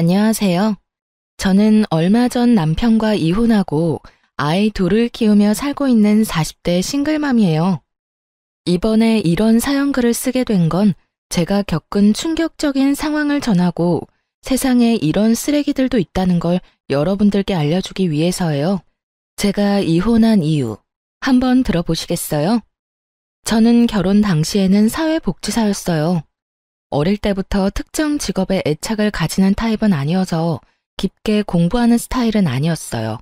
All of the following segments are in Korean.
안녕하세요. 저는 얼마 전 남편과 이혼하고 아이 둘을 키우며 살고 있는 40대 싱글맘이에요. 이번에 이런 사연글을 쓰게 된 건 제가 겪은 충격적인 상황을 전하고 세상에 이런 쓰레기들도 있다는 걸 여러분들께 알려주기 위해서예요. 제가 이혼한 이유 한번 들어보시겠어요? 저는 결혼 당시에는 사회복지사였어요. 어릴 때부터 특정 직업에 애착을 가지는 타입은 아니어서 깊게 공부하는 스타일은 아니었어요.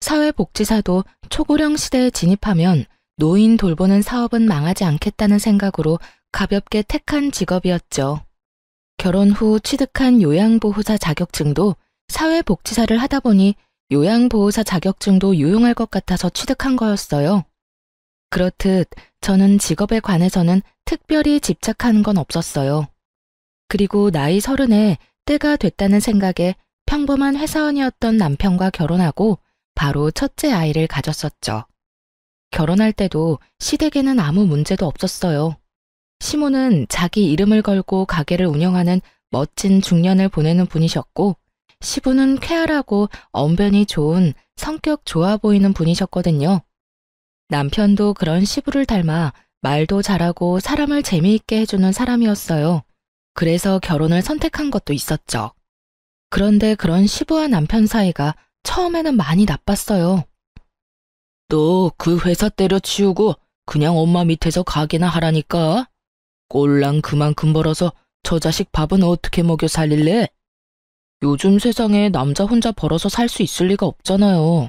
사회복지사도 초고령 시대에 진입하면 노인 돌보는 사업은 망하지 않겠다는 생각으로 가볍게 택한 직업이었죠. 결혼 후 취득한 요양보호사 자격증도 사회복지사를 하다 보니 요양보호사 자격증도 유용할 것 같아서 취득한 거였어요. 그렇듯 저는 직업에 관해서는 특별히 집착하는 건 없었어요. 그리고 나이 30에 때가 됐다는 생각에 평범한 회사원이었던 남편과 결혼하고 바로 첫째 아이를 가졌었죠. 결혼할 때도 시댁에는 아무 문제도 없었어요. 시모는 자기 이름을 걸고 가게를 운영하는 멋진 중년을 보내는 분이셨고, 시부는 쾌활하고 언변이 좋은 성격 좋아 보이는 분이셨거든요. 남편도 그런 시부를 닮아 말도 잘하고 사람을 재미있게 해주는 사람이었어요. 그래서 결혼을 선택한 것도 있었죠. 그런데 그런 시부와 남편 사이가 처음에는 많이 나빴어요. 너 그 회사 때려치우고 그냥 엄마 밑에서 가게나 하라니까. 꼴랑 그만큼 벌어서 저 자식 밥은 어떻게 먹여 살릴래? 요즘 세상에 남자 혼자 벌어서 살 수 있을 리가 없잖아요.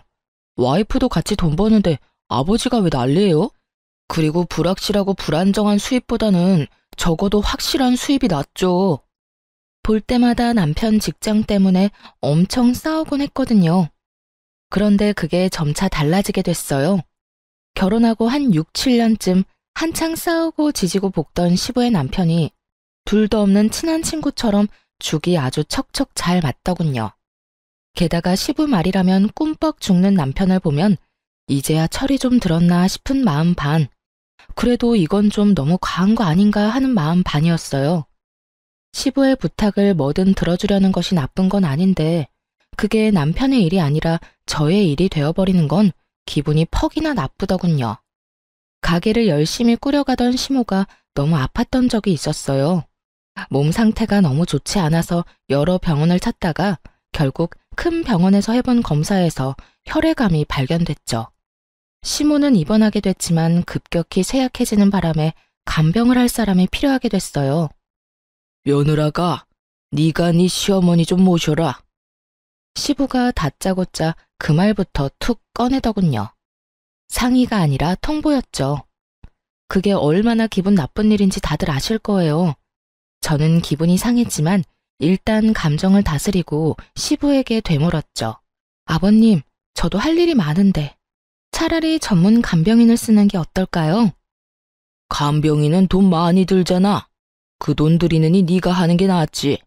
와이프도 같이 돈 버는데 아버지가 왜 난리예요? 그리고 불확실하고 불안정한 수입보다는 적어도 확실한 수입이 낫죠. 볼 때마다 남편 직장 때문에 엄청 싸우곤 했거든요. 그런데 그게 점차 달라지게 됐어요. 결혼하고 한 6, 7년쯤 한창 싸우고 지지고 볶던 시부의 남편이 둘도 없는 친한 친구처럼 죽이 아주 척척 잘 맞더군요. 게다가 시부 말이라면 꿈뻑 죽는 남편을 보면 이제야 철이 좀 들었나 싶은 마음 반, 그래도 이건 좀 너무 과한 거 아닌가 하는 마음 반이었어요. 시부의 부탁을 뭐든 들어주려는 것이 나쁜 건 아닌데 그게 남편의 일이 아니라 저의 일이 되어버리는 건 기분이 퍽이나 나쁘더군요. 가게를 열심히 꾸려가던 시모가 너무 아팠던 적이 있었어요. 몸 상태가 너무 좋지 않아서 여러 병원을 찾다가 결국 큰 병원에서 해본 검사에서 혈액암이 발견됐죠. 시모는 입원하게 됐지만 급격히 쇠약해지는 바람에 간병을 할 사람이 필요하게 됐어요. 며느라가 네가 네 시어머니 좀 모셔라. 시부가 다짜고짜 그 말부터 툭 꺼내더군요. 상의가 아니라 통보였죠. 그게 얼마나 기분 나쁜 일인지 다들 아실 거예요. 저는 기분이 상했지만 일단 감정을 다스리고 시부에게 되물었죠. 아버님, 저도 할 일이 많은데 차라리 전문 간병인을 쓰는 게 어떨까요? 간병인은 돈 많이 들잖아. 그 돈 들이느니 네가 하는 게 낫지.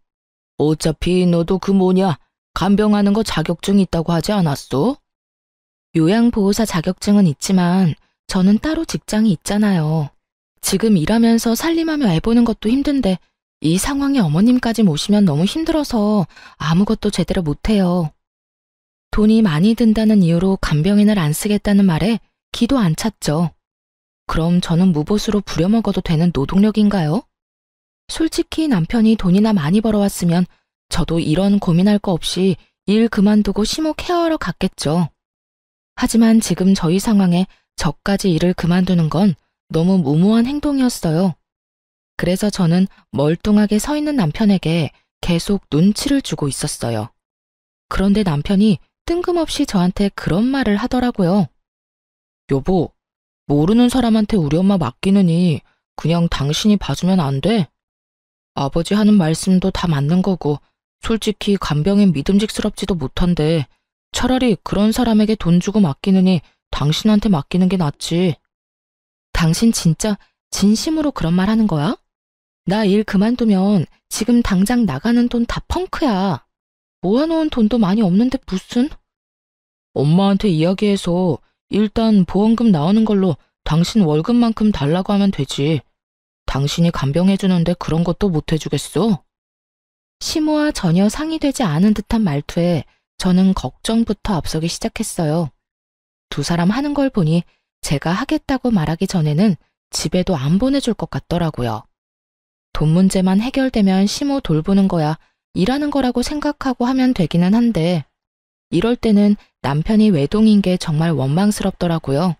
어차피 너도 그 뭐냐 간병하는 거 자격증 있다고 하지 않았어? 요양보호사 자격증은 있지만 저는 따로 직장이 있잖아요. 지금 일하면서 살림하며 애 보는 것도 힘든데 이 상황에 어머님까지 모시면 너무 힘들어서 아무것도 제대로 못해요. 돈이 많이 든다는 이유로 간병인을 안 쓰겠다는 말에 기도 안 찼죠. 그럼 저는 무보수로 부려먹어도 되는 노동력인가요? 솔직히 남편이 돈이나 많이 벌어왔으면 저도 이런 고민할 거 없이 일 그만두고 시모 케어하러 갔겠죠. 하지만 지금 저희 상황에 저까지 일을 그만두는 건 너무 무모한 행동이었어요. 그래서 저는 멀뚱하게 서 있는 남편에게 계속 눈치를 주고 있었어요. 그런데 남편이 뜬금없이 저한테 그런 말을 하더라고요. 여보, 모르는 사람한테 우리 엄마 맡기느니 그냥 당신이 봐주면 안 돼? 아버지 하는 말씀도 다 맞는 거고 솔직히 간병인 믿음직스럽지도 못한데 차라리 그런 사람에게 돈 주고 맡기느니 당신한테 맡기는 게 낫지. 당신 진짜 진심으로 그런 말 하는 거야? 나 일 그만두면 지금 당장 나가는 돈 다 펑크야. 모아놓은 돈도 많이 없는데 무슨? 엄마한테 이야기해서 일단 보험금 나오는 걸로 당신 월급만큼 달라고 하면 되지. 당신이 간병해주는데 그런 것도 못 해주겠어? 시모와 전혀 상의되지 않은 듯한 말투에 저는 걱정부터 앞서기 시작했어요. 두 사람 하는 걸 보니 제가 하겠다고 말하기 전에는 집에도 안 보내줄 것 같더라고요. 돈 문제만 해결되면 시모 돌보는 거야 일하는 거라고 생각하고 하면 되기는 한데 이럴 때는 남편이 외동인 게 정말 원망스럽더라고요.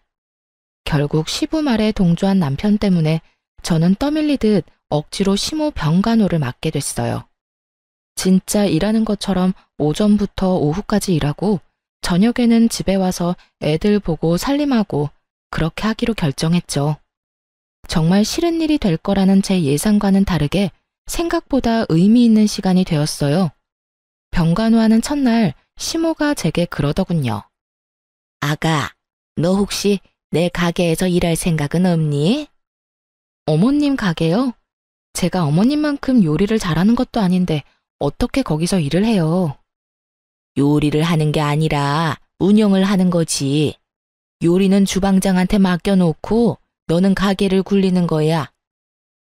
결국 시부 말에 동조한 남편 때문에 저는 떠밀리듯 억지로 시모 병간호를 맡게 됐어요. 진짜 일하는 것처럼 오전부터 오후까지 일하고 저녁에는 집에 와서 애들 보고 살림하고 그렇게 하기로 결정했죠. 정말 싫은 일이 될 거라는 제 예상과는 다르게 생각보다 의미 있는 시간이 되었어요. 병간호하는 첫날 시모가 제게 그러더군요. 아가, 너 혹시 내 가게에서 일할 생각은 없니? 어머님 가게요? 제가 어머님만큼 요리를 잘하는 것도 아닌데 어떻게 거기서 일을 해요? 요리를 하는 게 아니라 운영을 하는 거지. 요리는 주방장한테 맡겨놓고 너는 가게를 굴리는 거야.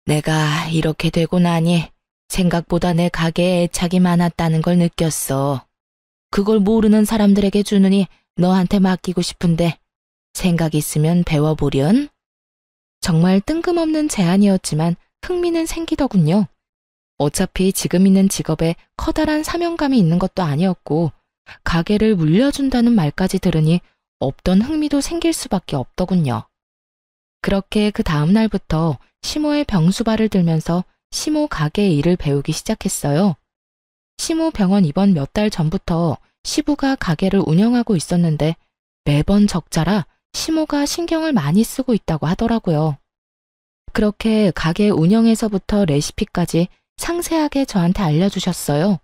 내가 이렇게 되고 나니 생각보다 내 가게에 애착이 많았다는 걸 느꼈어. 그걸 모르는 사람들에게 주느니 너한테 맡기고 싶은데 생각 있으면 배워보련? 정말 뜬금없는 제안이었지만 흥미는 생기더군요. 어차피 지금 있는 직업에 커다란 사명감이 있는 것도 아니었고 가게를 물려준다는 말까지 들으니 없던 흥미도 생길 수밖에 없더군요. 그렇게 그 다음 날부터 시모의 병수발을 들면서 시모 가게 일을 배우기 시작했어요. 시모 병원 입원 몇 달 전부터 시부가 가게를 운영하고 있었는데 매번 적자라 시모가 신경을 많이 쓰고 있다고 하더라고요. 그렇게 가게 운영에서부터 레시피까지 상세하게 저한테 알려주셨어요.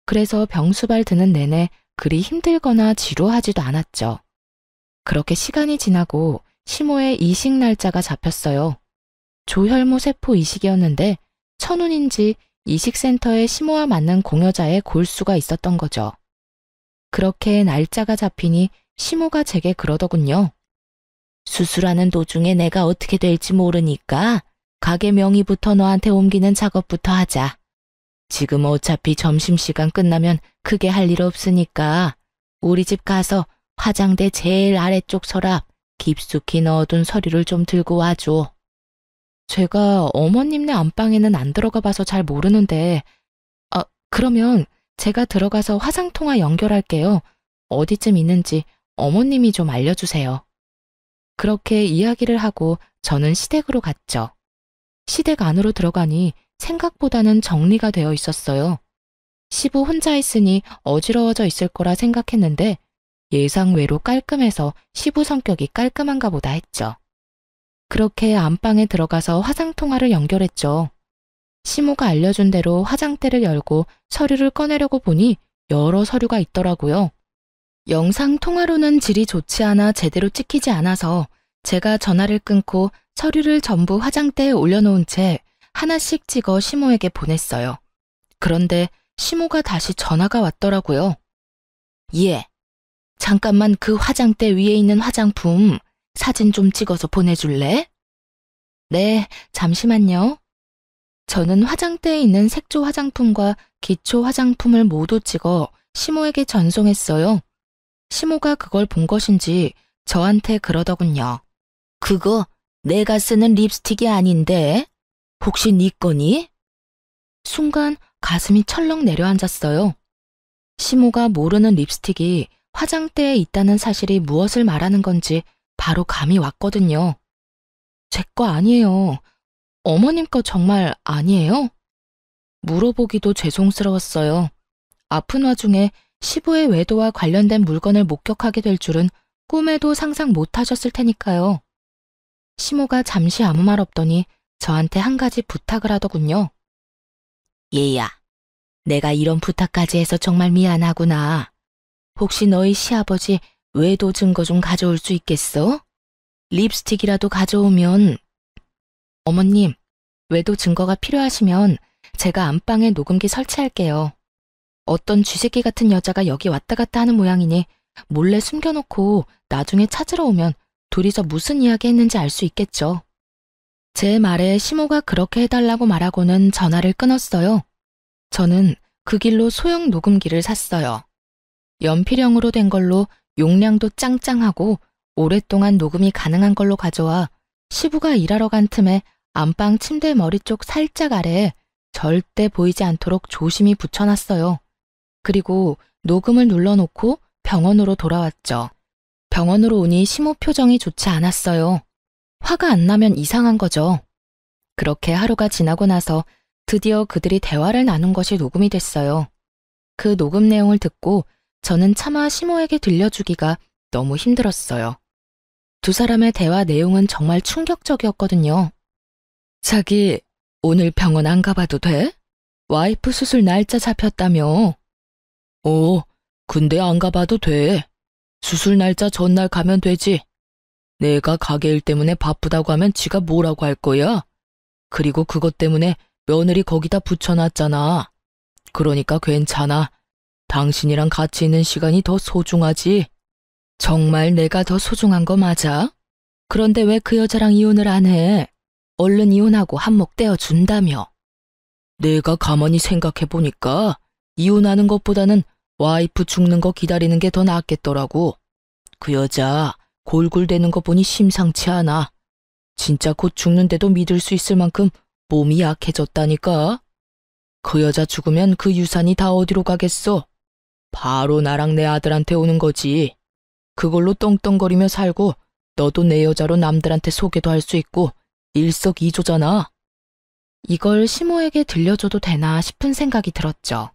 그래서 병수발 드는 내내 그리 힘들거나 지루하지도 않았죠. 그렇게 시간이 지나고 시모의 이식 날짜가 잡혔어요. 조혈모 세포 이식이었는데 천운인지 이식센터에 시모와 맞는 공여자의 골수가 있었던 거죠. 그렇게 날짜가 잡히니 시모가 제게 그러더군요. 수술하는 도중에 내가 어떻게 될지 모르니까 가게 명의부터 너한테 옮기는 작업부터 하자. 지금 어차피 점심시간 끝나면 크게 할 일 없으니까 우리 집 가서 화장대 제일 아래쪽 서랍 깊숙이 넣어둔 서류를 좀 들고 와줘. 제가 어머님네 안방에는 안 들어가 봐서 잘 모르는데 그러면 제가 들어가서 화상통화 연결할게요. 어디쯤 있는지 어머님이 좀 알려주세요. 그렇게 이야기를 하고 저는 시댁으로 갔죠. 시댁 안으로 들어가니 생각보다는 정리가 되어 있었어요. 시부 혼자 있으니 어지러워져 있을 거라 생각했는데 예상외로 깔끔해서 시부 성격이 깔끔한가 보다 했죠. 그렇게 안방에 들어가서 화상통화를 연결했죠. 시모가 알려준 대로 화장대를 열고 서류를 꺼내려고 보니 여러 서류가 있더라고요. 영상통화로는 질이 좋지 않아 제대로 찍히지 않아서 제가 전화를 끊고 서류를 전부 화장대에 올려놓은 채 하나씩 찍어 시모에게 보냈어요. 그런데 시모가 다시 전화가 왔더라고요. 예, 잠깐만 그 화장대 위에 있는 화장품 사진 좀 찍어서 보내줄래? 네, 잠시만요. 저는 화장대에 있는 색조 화장품과 기초 화장품을 모두 찍어 시모에게 전송했어요. 시모가 그걸 본 것인지 저한테 그러더군요. 그거 내가 쓰는 립스틱이 아닌데? 혹시 네 거니? 순간 가슴이 철렁 내려앉았어요. 시모가 모르는 립스틱이 화장대에 있다는 사실이 무엇을 말하는 건지 바로 감이 왔거든요. 제 거 아니에요. 어머님 거 정말 아니에요? 물어보기도 죄송스러웠어요. 아픈 와중에 시부의 외도와 관련된 물건을 목격하게 될 줄은 꿈에도 상상 못 하셨을 테니까요. 시모가 잠시 아무 말 없더니 저한테 한 가지 부탁을 하더군요. 얘야, 내가 이런 부탁까지 해서 정말 미안하구나. 혹시 너희 시아버지 외도 증거 좀 가져올 수 있겠어? 립스틱이라도 가져오면. 어머님, 외도 증거가 필요하시면 제가 안방에 녹음기 설치할게요. 어떤 쥐새끼 같은 여자가 여기 왔다 갔다 하는 모양이니 몰래 숨겨놓고 나중에 찾으러 오면 둘이서 무슨 이야기 했는지 알 수 있겠죠. 제 말에 시모가 그렇게 해달라고 말하고는 전화를 끊었어요. 저는 그 길로 소형 녹음기를 샀어요. 연필형으로 된 걸로 용량도 짱짱하고 오랫동안 녹음이 가능한 걸로 가져와 시부가 일하러 간 틈에 안방 침대 머리 쪽 살짝 아래에 절대 보이지 않도록 조심히 붙여놨어요. 그리고 녹음을 눌러놓고 병원으로 돌아왔죠. 병원으로 오니 시모 표정이 좋지 않았어요. 화가 안 나면 이상한 거죠. 그렇게 하루가 지나고 나서 드디어 그들이 대화를 나눈 것이 녹음이 됐어요. 그 녹음 내용을 듣고 저는 차마 시모에게 들려주기가 너무 힘들었어요. 두 사람의 대화 내용은 정말 충격적이었거든요. 자기, 오늘 병원 안 가봐도 돼? 와이프 수술 날짜 잡혔다며. 근데 안 가봐도 돼. 수술 날짜 전날 가면 되지. 내가 가게 일 때문에 바쁘다고 하면 지가 뭐라고 할 거야? 그리고 그것 때문에 며느리 거기다 붙여놨잖아. 그러니까 괜찮아. 당신이랑 같이 있는 시간이 더 소중하지. 정말 내가 더 소중한 거 맞아? 그런데 왜 그 여자랑 이혼을 안 해? 얼른 이혼하고 한몫 떼어준다며. 내가 가만히 생각해보니까 이혼하는 것보다는 와이프 죽는 거 기다리는 게 더 낫겠더라고. 그 여자 골골대는 거 보니 심상치 않아. 진짜 곧 죽는데도 믿을 수 있을 만큼 몸이 약해졌다니까. 그 여자 죽으면 그 유산이 다 어디로 가겠어? 바로 나랑 내 아들한테 오는 거지. 그걸로 떵떵거리며 살고 너도 내 여자로 남들한테 소개도 할 수 있고 일석이조잖아. 이걸 시모에게 들려줘도 되나 싶은 생각이 들었죠.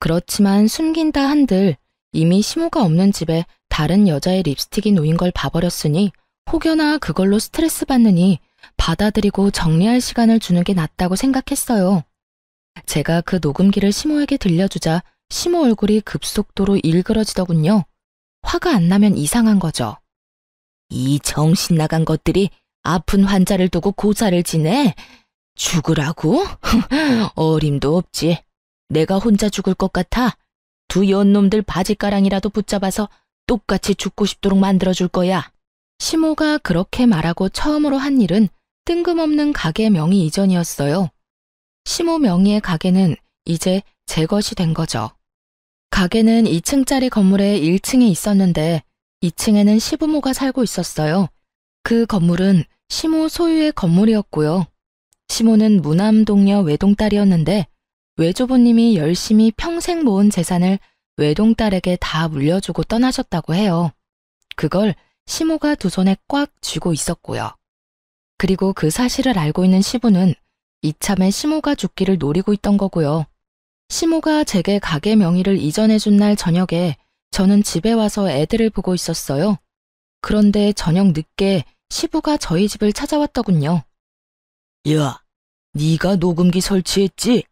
그렇지만 숨긴다 한들 이미 시모가 없는 집에 다른 여자의 립스틱이 놓인 걸 봐버렸으니 혹여나 그걸로 스트레스 받느니 받아들이고 정리할 시간을 주는 게 낫다고 생각했어요. 제가 그 녹음기를 시모에게 들려주자 시모 얼굴이 급속도로 일그러지더군요. 화가 안 나면 이상한 거죠. 이 정신 나간 것들이 아픈 환자를 두고 고사를 지내? 죽으라고? 어림도 없지. 내가 혼자 죽을 것 같아. 두 연놈들 바지가랑이라도 붙잡아서 똑같이 죽고 싶도록 만들어줄 거야. 시모가 그렇게 말하고 처음으로 한 일은 뜬금없는 가게 명의 이전이었어요. 시모 명의의 가게는 이제 제 것이 된 거죠. 가게는 2층짜리 건물의 1층에 있었는데 2층에는 시부모가 살고 있었어요. 그 건물은 시모 소유의 건물이었고요. 시모는 무남동녀 외동딸이었는데 외조부님이 열심히 평생 모은 재산을 외동딸에게 다 물려주고 떠나셨다고 해요. 그걸 시모가 두 손에 꽉 쥐고 있었고요. 그리고 그 사실을 알고 있는 시부는 이참에 시모가 죽기를 노리고 있던 거고요. 시모가 제게 가게 명의를 이전해준 날 저녁에 저는 집에 와서 애들을 보고 있었어요. 그런데 저녁 늦게 시부가 저희 집을 찾아왔더군요. 야, 네가 녹음기 설치했지?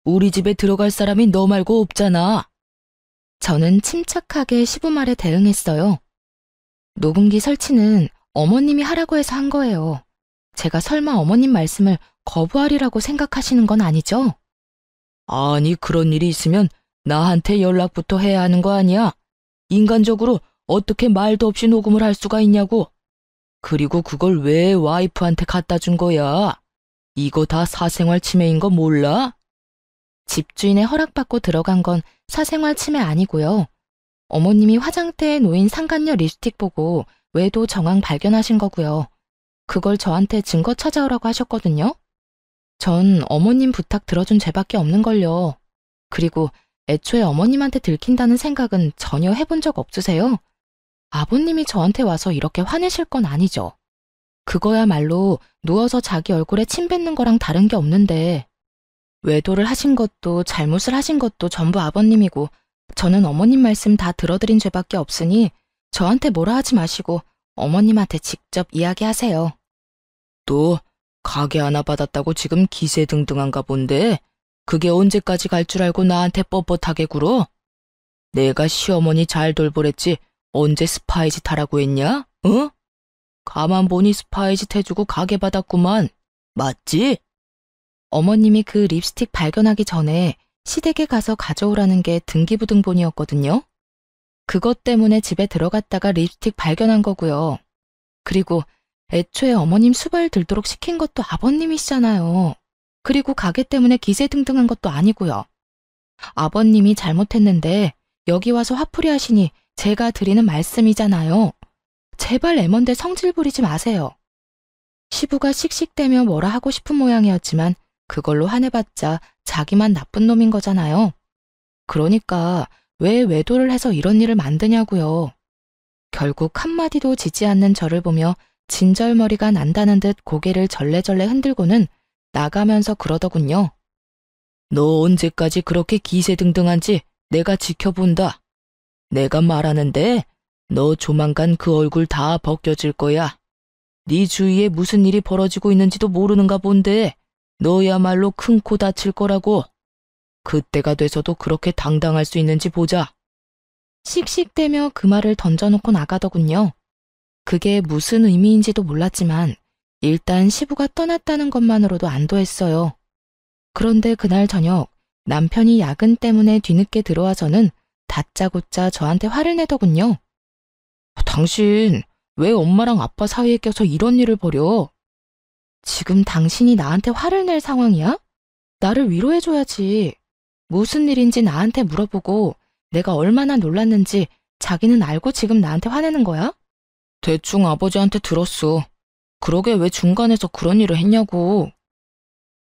우리 집에 들어갈 사람이 너 말고 없잖아. 저는 침착하게 시부 말에 대응했어요. 녹음기 설치는 어머님이 하라고 해서 한 거예요. 제가 설마 어머님 말씀을 거부하리라고 생각하시는 건 아니죠? 아니, 그런 일이 있으면 나한테 연락부터 해야 하는 거 아니야? 인간적으로 어떻게 말도 없이 녹음을 할 수가 있냐고. 그리고 그걸 왜 와이프한테 갖다 준 거야? 이거 다 사생활 침해인 거 몰라? 집주인의 허락받고 들어간 건 사생활 침해 아니고요. 어머님이 화장대에 놓인 상간녀 립스틱 보고 외도 정황 발견하신 거고요. 그걸 저한테 증거 찾아오라고 하셨거든요. 전 어머님 부탁 들어준 죄밖에 없는걸요. 그리고 애초에 어머님한테 들킨다는 생각은 전혀 해본 적 없으세요? 아버님이 저한테 와서 이렇게 화내실 건 아니죠. 그거야말로 누워서 자기 얼굴에 침 뱉는 거랑 다른 게 없는데 외도를 하신 것도 잘못을 하신 것도 전부 아버님이고 저는 어머님 말씀 다 들어드린 죄밖에 없으니 저한테 뭐라 하지 마시고 어머님한테 직접 이야기하세요. 또 가게 하나 받았다고 지금 기세등등한가 본데 그게 언제까지 갈 줄 알고 나한테 뻣뻣하게 굴어? 내가 시어머니 잘 돌보랬지 언제 스파이짓 하라고 했냐? 어? 가만 보니 스파이짓 해주고 가게 받았구만. 맞지? 어머님이 그 립스틱 발견하기 전에 시댁에 가서 가져오라는 게 등기부등본이었거든요. 그것 때문에 집에 들어갔다가 립스틱 발견한 거고요. 그리고 애초에 어머님 수발 들도록 시킨 것도 아버님이시잖아요. 그리고 가게 때문에 기세등등한 것도 아니고요. 아버님이 잘못했는데 여기 와서 화풀이 하시니 제가 드리는 말씀이잖아요. 제발 애먼데 성질 부리지 마세요. 시부가 씩씩대며 뭐라 하고 싶은 모양이었지만 그걸로 화내봤자 자기만 나쁜 놈인 거잖아요. 그러니까 왜 외도를 해서 이런 일을 만드냐고요. 결국 한마디도 지지 않는 저를 보며 진절머리가 난다는 듯 고개를 절레절레 흔들고는 나가면서 그러더군요. 너 언제까지 그렇게 기세등등한지 내가 지켜본다. 내가 말하는데 너 조만간 그 얼굴 다 벗겨질 거야. 네 주위에 무슨 일이 벌어지고 있는지도 모르는가 본데 너야말로 큰 코 다칠 거라고. 그때가 돼서도 그렇게 당당할 수 있는지 보자. 씩씩대며 그 말을 던져놓고 나가더군요. 그게 무슨 의미인지도 몰랐지만 일단 시부가 떠났다는 것만으로도 안도했어요. 그런데 그날 저녁 남편이 야근 때문에 뒤늦게 들어와서는 다짜고짜 저한테 화를 내더군요. 당신 왜 엄마랑 아빠 사이에 껴서 이런 일을 벌여? 지금 당신이 나한테 화를 낼 상황이야? 나를 위로해줘야지. 무슨 일인지 나한테 물어보고 내가 얼마나 놀랐는지 자기는 알고 지금 나한테 화내는 거야? 대충 아버지한테 들었어. 그러게 왜 중간에서 그런 일을 했냐고.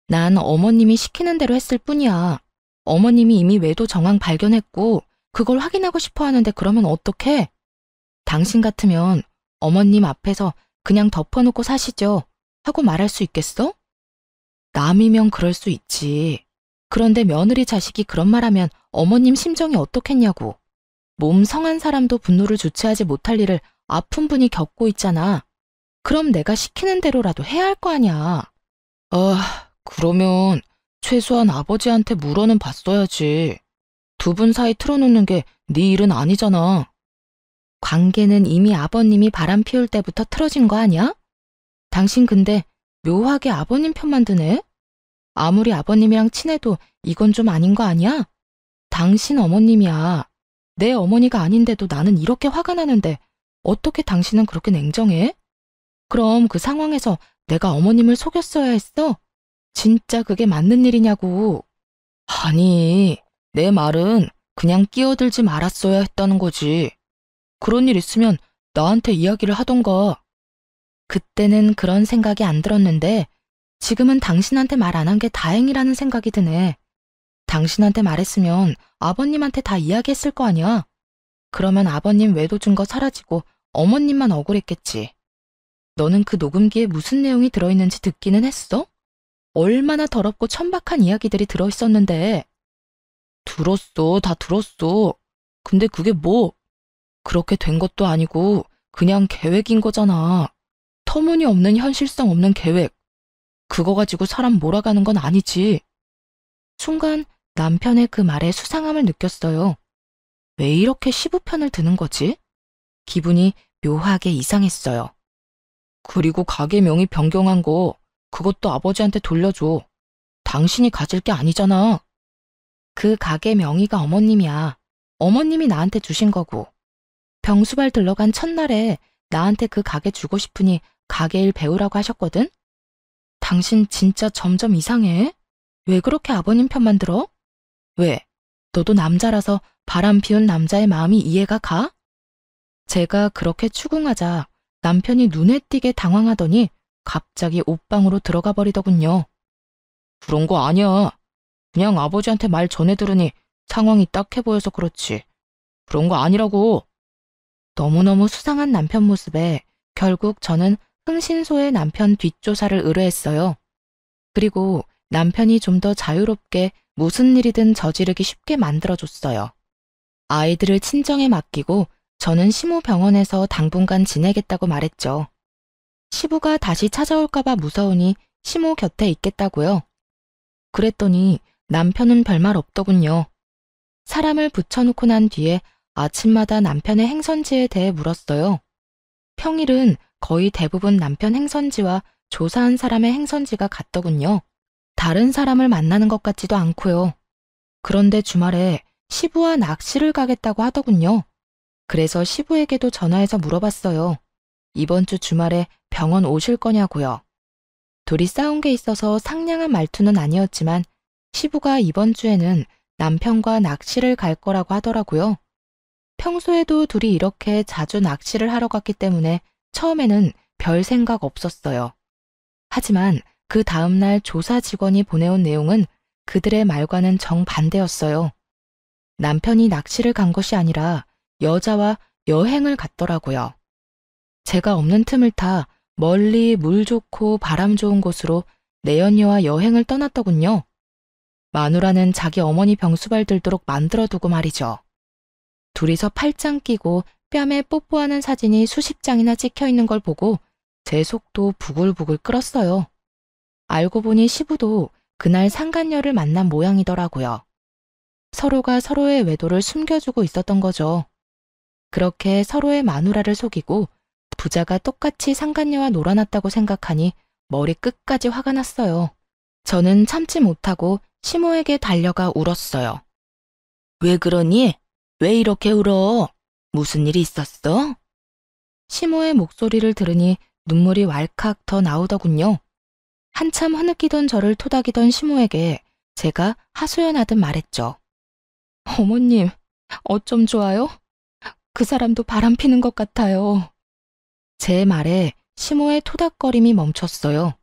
난 어머님이 시키는 대로 했을 뿐이야. 어머님이 이미 외도 정황 발견했고 그걸 확인하고 싶어 하는데 그러면 어떡해? 당신 같으면 어머님 앞에서 그냥 덮어놓고 사시죠 하고 말할 수 있겠어? 남이면 그럴 수 있지. 그런데 며느리 자식이 그런 말하면 어머님 심정이 어떻겠냐고. 몸 성한 사람도 분노를 주체하지 못할 일을 아픈 분이 겪고 있잖아. 그럼 내가 시키는 대로라도 해야 할 거 아니야. 그러면 최소한 아버지한테 물어는 봤어야지. 두 분 사이 틀어놓는 게 네 일은 아니잖아. 관계는 이미 아버님이 바람 피울 때부터 틀어진 거 아니야? 당신 근데 묘하게 아버님 편만 드네? 아무리 아버님이랑 친해도 이건 좀 아닌 거 아니야? 당신 어머님이야. 내 어머니가 아닌데도 나는 이렇게 화가 나는데 어떻게 당신은 그렇게 냉정해? 그럼 그 상황에서 내가 어머님을 속였어야 했어? 진짜 그게 맞는 일이냐고. 아니, 내 말은 그냥 끼어들지 말았어야 했다는 거지. 그런 일 있으면 나한테 이야기를 하던가. 그때는 그런 생각이 안 들었는데 지금은 당신한테 말 안 한 게 다행이라는 생각이 드네. 당신한테 말했으면 아버님한테 다 이야기했을 거 아니야. 그러면 아버님 외도 증거 사라지고 어머님만 억울했겠지. 너는 그 녹음기에 무슨 내용이 들어있는지 듣기는 했어? 얼마나 더럽고 천박한 이야기들이 들어있었는데. 들었어, 다 들었어. 근데 그게 뭐? 그렇게 된 것도 아니고 그냥 계획인 거잖아. 터무니없는 현실성 없는 계획. 그거 가지고 사람 몰아가는 건 아니지. 순간 남편의 그 말에 수상함을 느꼈어요. 왜 이렇게 시부 편을 드는 거지? 기분이 묘하게 이상했어요. 그리고 가게 명의 변경한 거 그것도 아버지한테 돌려줘. 당신이 가질 게 아니잖아. 그 가게 명의가 어머님이야. 어머님이 나한테 주신 거고. 병수발 들러간 첫날에 나한테 그 가게 주고 싶으니 가게 일 배우라고 하셨거든? 당신 진짜 점점 이상해. 왜 그렇게 아버님 편만 들어? 왜? 너도 남자라서 바람 피운 남자의 마음이 이해가 가? 제가 그렇게 추궁하자 남편이 눈에 띄게 당황하더니 갑자기 옷방으로 들어가 버리더군요. 그런 거 아니야. 그냥 아버지한테 말 전해 들으니 상황이 딱해 보여서 그렇지. 그런 거 아니라고. 너무너무 수상한 남편 모습에 결국 저는 흥신소에 남편 뒷조사를 의뢰했어요. 그리고 남편이 좀 더 자유롭게 무슨 일이든 저지르기 쉽게 만들어줬어요. 아이들을 친정에 맡기고 저는 시모 병원에서 당분간 지내겠다고 말했죠. 시부가 다시 찾아올까봐 무서우니 시모 곁에 있겠다고요. 그랬더니 남편은 별말 없더군요. 사람을 붙여놓고 난 뒤에 아침마다 남편의 행선지에 대해 물었어요. 평일은 거의 대부분 남편 행선지와 조사한 사람의 행선지가 같더군요. 다른 사람을 만나는 것 같지도 않고요. 그런데 주말에 시부와 낚시를 가겠다고 하더군요. 그래서 시부에게도 전화해서 물어봤어요. 이번 주 주말에 병원 오실 거냐고요. 둘이 싸운 게 있어서 상냥한 말투는 아니었지만 시부가 이번 주에는 남편과 낚시를 갈 거라고 하더라고요. 평소에도 둘이 이렇게 자주 낚시를 하러 갔기 때문에 처음에는 별 생각 없었어요. 하지만 그 다음날 조사 직원이 보내온 내용은 그들의 말과는 정반대였어요. 남편이 낚시를 간 것이 아니라 여자와 여행을 갔더라고요. 제가 없는 틈을 타 멀리 물 좋고 바람 좋은 곳으로 내연녀와 여행을 떠났더군요. 마누라는 자기 어머니 병수발 들도록 만들어두고 말이죠. 둘이서 팔짱 끼고 뺨에 뽀뽀하는 사진이 수십 장이나 찍혀 있는 걸 보고 제 속도 부글부글 끓었어요. 알고 보니 시부도 그날 상간녀를 만난 모양이더라고요. 서로가 서로의 외도를 숨겨주고 있었던 거죠. 그렇게 서로의 마누라를 속이고 부자가 똑같이 상간녀와 놀아났다고 생각하니 머리 끝까지 화가 났어요. 저는 참지 못하고 시모에게 달려가 울었어요. 왜 그러니? 왜 이렇게 울어? 무슨 일이 있었어? 시모의 목소리를 들으니 눈물이 왈칵 더 나오더군요. 한참 흐느끼던 저를 토닥이던 시모에게 제가 하소연하듯 말했죠. 어머님, 어쩜 좋아요? 그 사람도 바람 피는 것 같아요. 제 말에 시모의 토닥거림이 멈췄어요.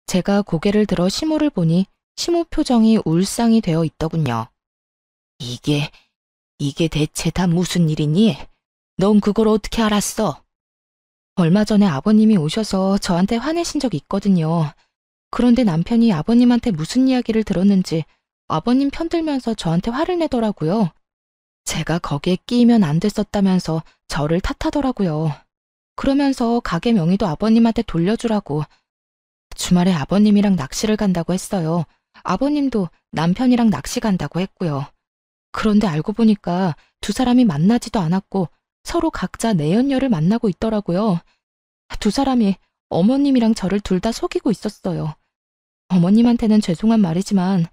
제가 고개를 들어 시모를 보니 시모 표정이 울상이 되어 있더군요. 이게 대체 다 무슨 일이니? 넌 그걸 어떻게 알았어? 얼마 전에 아버님이 오셔서 저한테 화내신 적이 있거든요. 그런데 남편이 아버님한테 무슨 이야기를 들었는지 아버님 편들면서 저한테 화를 내더라고요. 제가 거기에 끼면 안 됐었다면서 저를 탓하더라고요. 그러면서 가게 명의도 아버님한테 돌려주라고. 주말에 아버님이랑 낚시를 간다고 했어요. 아버님도 남편이랑 낚시 간다고 했고요. 그런데 알고 보니까 두 사람이 만나지도 않았고 서로 각자 내연녀를 만나고 있더라고요. 두 사람이 어머님이랑 저를 둘 다 속이고 있었어요. 어머님한테는 죄송한 말이지만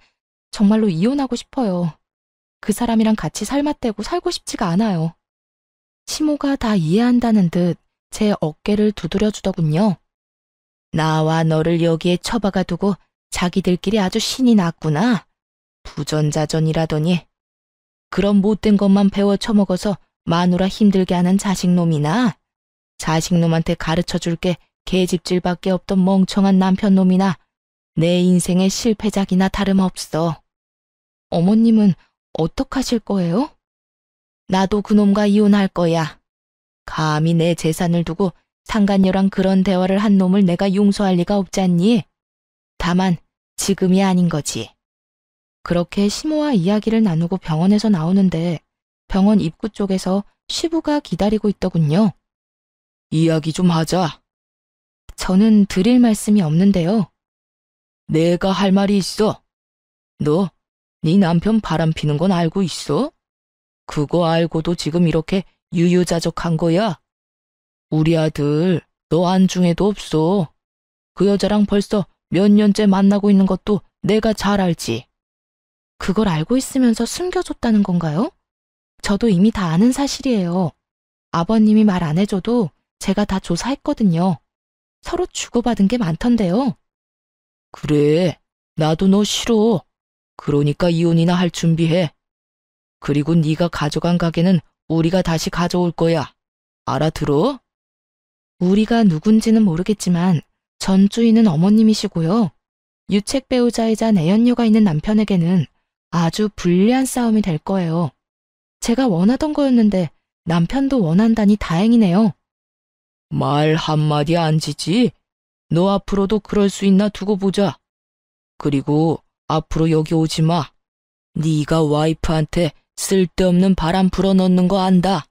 정말로 이혼하고 싶어요. 그 사람이랑 같이 살맛대고 살고 싶지가 않아요. 시모가 다 이해한다는 듯 제 어깨를 두드려 주더군요. 나와 너를 여기에 처박아 두고 자기들끼리 아주 신이 났구나. 부전자전이라더니. 그런 못된 것만 배워 처먹어서 마누라 힘들게 하는 자식놈이나 자식놈한테 가르쳐 줄게 계집질밖에 없던 멍청한 남편놈이나 내 인생의 실패작이나 다름없어. 어머님은 어떡하실 거예요? 나도 그놈과 이혼할 거야. 감히 내 재산을 두고 상간녀랑 그런 대화를 한 놈을 내가 용서할 리가 없잖니. 다만 지금이 아닌 거지. 그렇게 시모와 이야기를 나누고 병원에서 나오는데 병원 입구 쪽에서 시부가 기다리고 있더군요. 이야기 좀 하자. 저는 드릴 말씀이 없는데요. 내가 할 말이 있어. 너, 네 남편 바람 피는 건 알고 있어? 그거 알고도 지금 이렇게 유유자적한 거야? 우리 아들, 너 안중에도 없어. 그 여자랑 벌써 몇 년째 만나고 있는 것도 내가 잘 알지. 그걸 알고 있으면서 숨겨줬다는 건가요? 저도 이미 다 아는 사실이에요. 아버님이 말 안 해줘도 제가 다 조사했거든요. 서로 주고받은 게 많던데요. 그래, 나도 너 싫어. 그러니까 이혼이나 할 준비해. 그리고 네가 가져간 가게는 우리가 다시 가져올 거야. 알아들어? 우리가 누군지는 모르겠지만 전 주인은 어머님이시고요. 유책 배우자이자 내연녀가 있는 남편에게는 아주 불리한 싸움이 될 거예요. 제가 원하던 거였는데 남편도 원한다니 다행이네요. 말 한마디 안 지지? 너 앞으로도 그럴 수 있나 두고 보자. 그리고 앞으로 여기 오지 마. 네가 와이프한테 쓸데없는 바람 불어넣는 거 안다.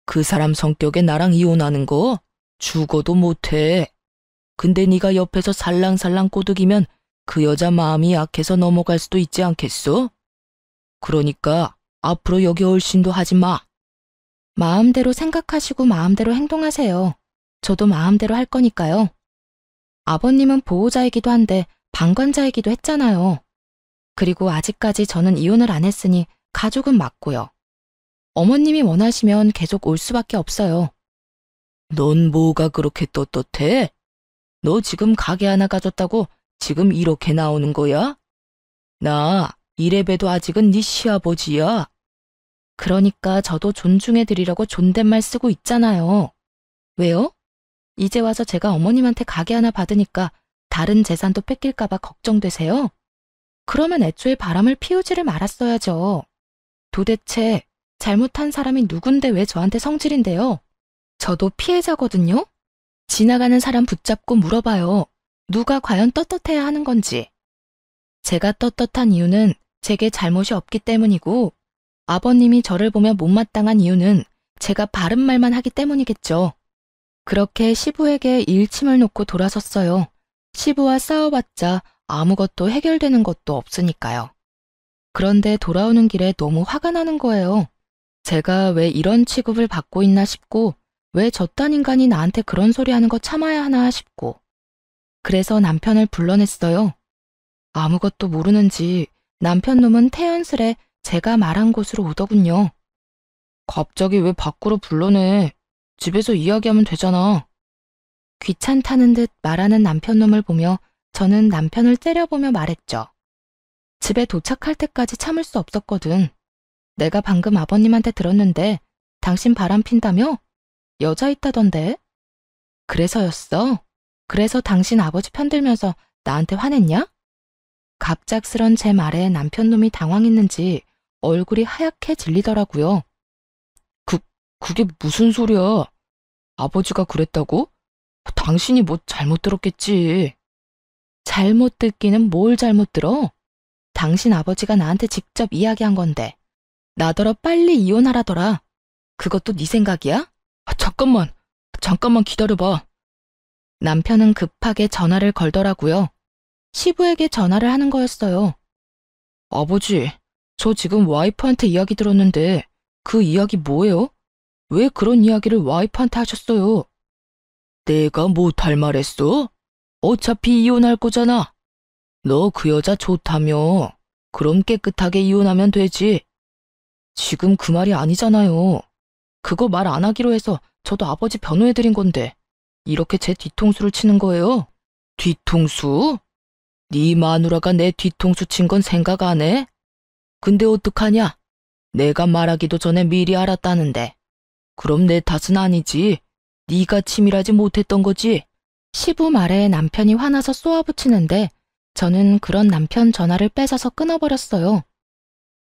그 사람 성격에 나랑 이혼하는 거 죽어도 못해. 근데 네가 옆에서 살랑살랑 꼬드기면 그 여자 마음이 약해서 넘어갈 수도 있지 않겠어? 그러니까 앞으로 여기 얼씬도 하지 마. 마음대로 생각하시고 마음대로 행동하세요. 저도 마음대로 할 거니까요. 아버님은 보호자이기도 한데 방관자이기도 했잖아요. 그리고 아직까지 저는 이혼을 안 했으니 가족은 맞고요. 어머님이 원하시면 계속 올 수밖에 없어요. 넌 뭐가 그렇게 떳떳해? 너 지금 가게 하나 가졌다고 지금 이렇게 나오는 거야? 나 이래봬도 아직은 네 시아버지야. 그러니까 저도 존중해드리려고 존댓말 쓰고 있잖아요. 왜요? 이제 와서 제가 어머님한테 가게 하나 받으니까 다른 재산도 뺏길까봐 걱정되세요? 그러면 애초에 바람을 피우지를 말았어야죠. 도대체 잘못한 사람이 누군데 왜 저한테 성질인데요? 저도 피해자거든요? 지나가는 사람 붙잡고 물어봐요. 누가 과연 떳떳해야 하는 건지. 제가 떳떳한 이유는 제게 잘못이 없기 때문이고 아버님이 저를 보며 못마땅한 이유는 제가 바른 말만 하기 때문이겠죠. 그렇게 시부에게 일침을 놓고 돌아섰어요. 시부와 싸워봤자 아무것도 해결되는 것도 없으니까요. 그런데 돌아오는 길에 너무 화가 나는 거예요. 제가 왜 이런 취급을 받고 있나 싶고 왜 저딴 인간이 나한테 그런 소리 하는 거 참아야 하나 싶고 그래서 남편을 불러냈어요. 아무것도 모르는지 남편 놈은 태연스레 제가 말한 곳으로 오더군요. 갑자기 왜 밖으로 불러내? 집에서 이야기하면 되잖아. 귀찮다는 듯 말하는 남편 놈을 보며 저는 남편을 째려보며 말했죠. 집에 도착할 때까지 참을 수 없었거든. 내가 방금 아버님한테 들었는데 당신 바람 핀다며? 여자 있다던데? 그래서였어? 그래서 당신 아버지 편들면서 나한테 화냈냐? 갑작스런 제 말에 남편 놈이 당황했는지 얼굴이 하얗게 질리더라고요. 그게 무슨 소리야? 아버지가 그랬다고? 당신이 뭐 잘못 들었겠지. 잘못 듣기는 뭘 잘못 들어? 당신 아버지가 나한테 직접 이야기한 건데 나더러 빨리 이혼하라더라. 그것도 네 생각이야? 잠깐만 기다려봐. 남편은 급하게 전화를 걸더라고요. 시부에게 전화를 하는 거였어요. 아버지, 저 지금 와이프한테 이야기 들었는데 그 이야기 뭐예요? 왜 그런 이야기를 와이프한테 하셨어요? 내가 뭐 닮말했어? 어차피 이혼할 거잖아. 너 그 여자 좋다며. 그럼 깨끗하게 이혼하면 되지. 지금 그 말이 아니잖아요. 그거 말 안 하기로 해서 저도 아버지 변호해드린 건데 이렇게 제 뒤통수를 치는 거예요? 뒤통수? 네 마누라가 내 뒤통수 친 건 생각 안 해? 근데 어떡하냐? 내가 말하기도 전에 미리 알았다는데. 그럼 내 탓은 아니지. 네가 치밀하지 못했던 거지. 시부 말에 남편이 화나서 쏘아붙이는데 저는 그런 남편 전화를 뺏어서 끊어버렸어요.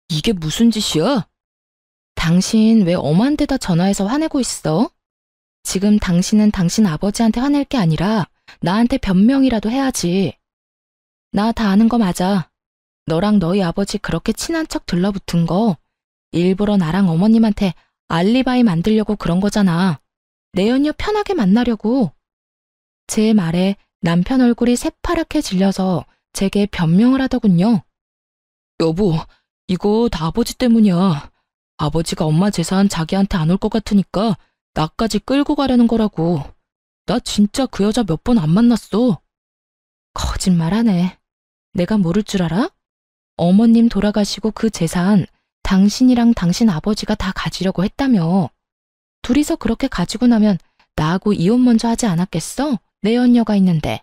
이게 무슨 짓이야? 당신 왜 엄한 데다 전화해서 화내고 있어? 지금 당신은 당신 아버지한테 화낼 게 아니라 나한테 변명이라도 해야지. 나 다 아는 거 맞아. 너랑 너희 아버지 그렇게 친한 척 들러붙은 거 일부러 나랑 어머님한테 알리바이 만들려고 그런 거잖아. 내연녀 편하게 만나려고. 제 말에 남편 얼굴이 새파랗게 질려서 제게 변명을 하더군요. 여보, 이거 다 아버지 때문이야. 아버지가 엄마 재산 자기한테 안 올 것 같으니까 나까지 끌고 가려는 거라고. 나 진짜 그 여자 몇 번 안 만났어. 거짓말하네. 내가 모를 줄 알아? 어머님 돌아가시고 그 재산 당신이랑 당신 아버지가 다 가지려고 했다며. 둘이서 그렇게 가지고 나면 나하고 이혼 먼저 하지 않았겠어? 내 연녀가 있는데.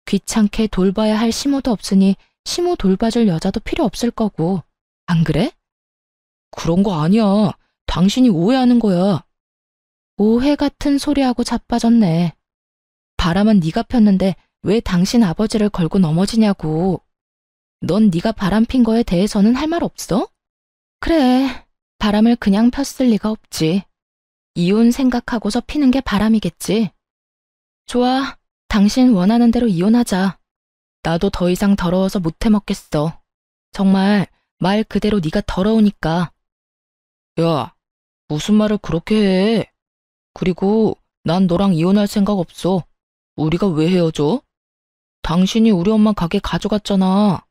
귀찮게 돌봐야 할 시모도 없으니 시모 돌봐줄 여자도 필요 없을 거고. 안 그래? 그런 거 아니야. 당신이 오해하는 거야. 오해 같은 소리하고 자빠졌네. 바람은 네가 폈는데 왜 당신 아버지를 걸고 넘어지냐고. 넌 네가 바람 핀 거에 대해서는 할 말 없어? 그래, 바람을 그냥 폈을 리가 없지. 이혼 생각하고서 피는 게 바람이겠지. 좋아, 당신 원하는 대로 이혼하자. 나도 더 이상 더러워서 못 해먹겠어. 정말 말 그대로 네가 더러우니까. 야, 무슨 말을 그렇게 해. 그리고 난 너랑 이혼할 생각 없어. 우리가 왜 헤어져? 당신이 우리 엄마 가게 가져갔잖아.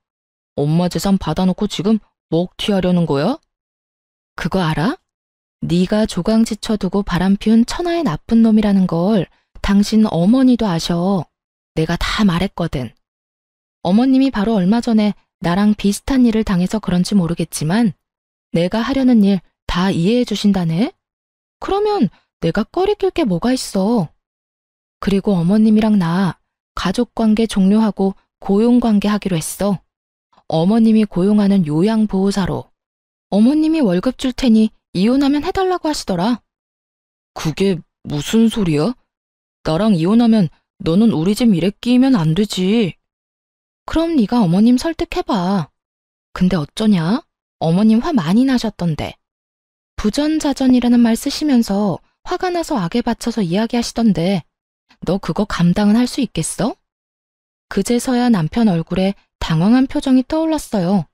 엄마 재산 받아놓고 지금 먹튀하려는 거야? 그거 알아? 네가 조강지쳐 두고 바람 피운 천하의 나쁜 놈이라는 걸 당신 어머니도 아셔. 내가 다 말했거든. 어머님이 바로 얼마 전에 나랑 비슷한 일을 당해서 그런지 모르겠지만 내가 하려는 일 다 이해해 주신다네? 그러면 내가 꺼리낄 게 뭐가 있어. 그리고 어머님이랑 나 가족관계 종료하고 고용관계 하기로 했어. 어머님이 고용하는 요양보호사로. 어머님이 월급 줄 테니 이혼하면 해달라고 하시더라. 그게 무슨 소리야? 나랑 이혼하면 너는 우리 집 일에 끼면 안 되지. 그럼 네가 어머님 설득해봐. 근데 어쩌냐? 어머님 화 많이 나셨던데. 부전자전이라는 말 쓰시면서 화가 나서 악에 받쳐서 이야기하시던데 너 그거 감당은 할 수 있겠어? 그제서야 남편 얼굴에 당황한 표정이 떠올랐어요.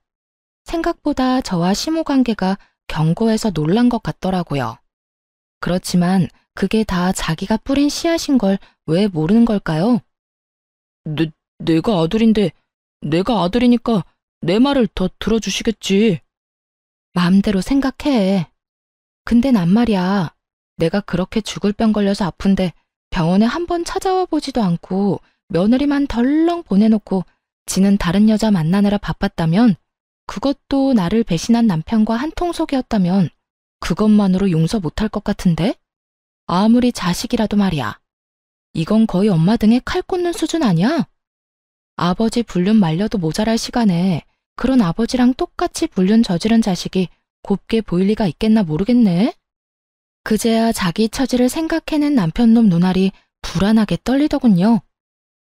생각보다 저와 시모 관계가 견고해서 놀란 것 같더라고요. 그렇지만 그게 다 자기가 뿌린 씨앗인 걸 왜 모르는 걸까요? 내가 아들인데 내가 아들이니까 내 말을 더 들어주시겠지. 마음대로 생각해. 근데 난 말이야. 내가 그렇게 죽을 병 걸려서 아픈데 병원에 한 번 찾아와 보지도 않고 며느리만 덜렁 보내놓고 지는 다른 여자 만나느라 바빴다면, 그것도 나를 배신한 남편과 한통속이었다면 그것만으로 용서 못할 것 같은데? 아무리 자식이라도 말이야. 이건 거의 엄마 등에 칼 꽂는 수준 아니야? 아버지 불륜 말려도 모자랄 시간에 그런 아버지랑 똑같이 불륜 저지른 자식이 곱게 보일 리가 있겠나 모르겠네. 그제야 자기 처지를 생각해낸 남편놈 눈알이 불안하게 떨리더군요.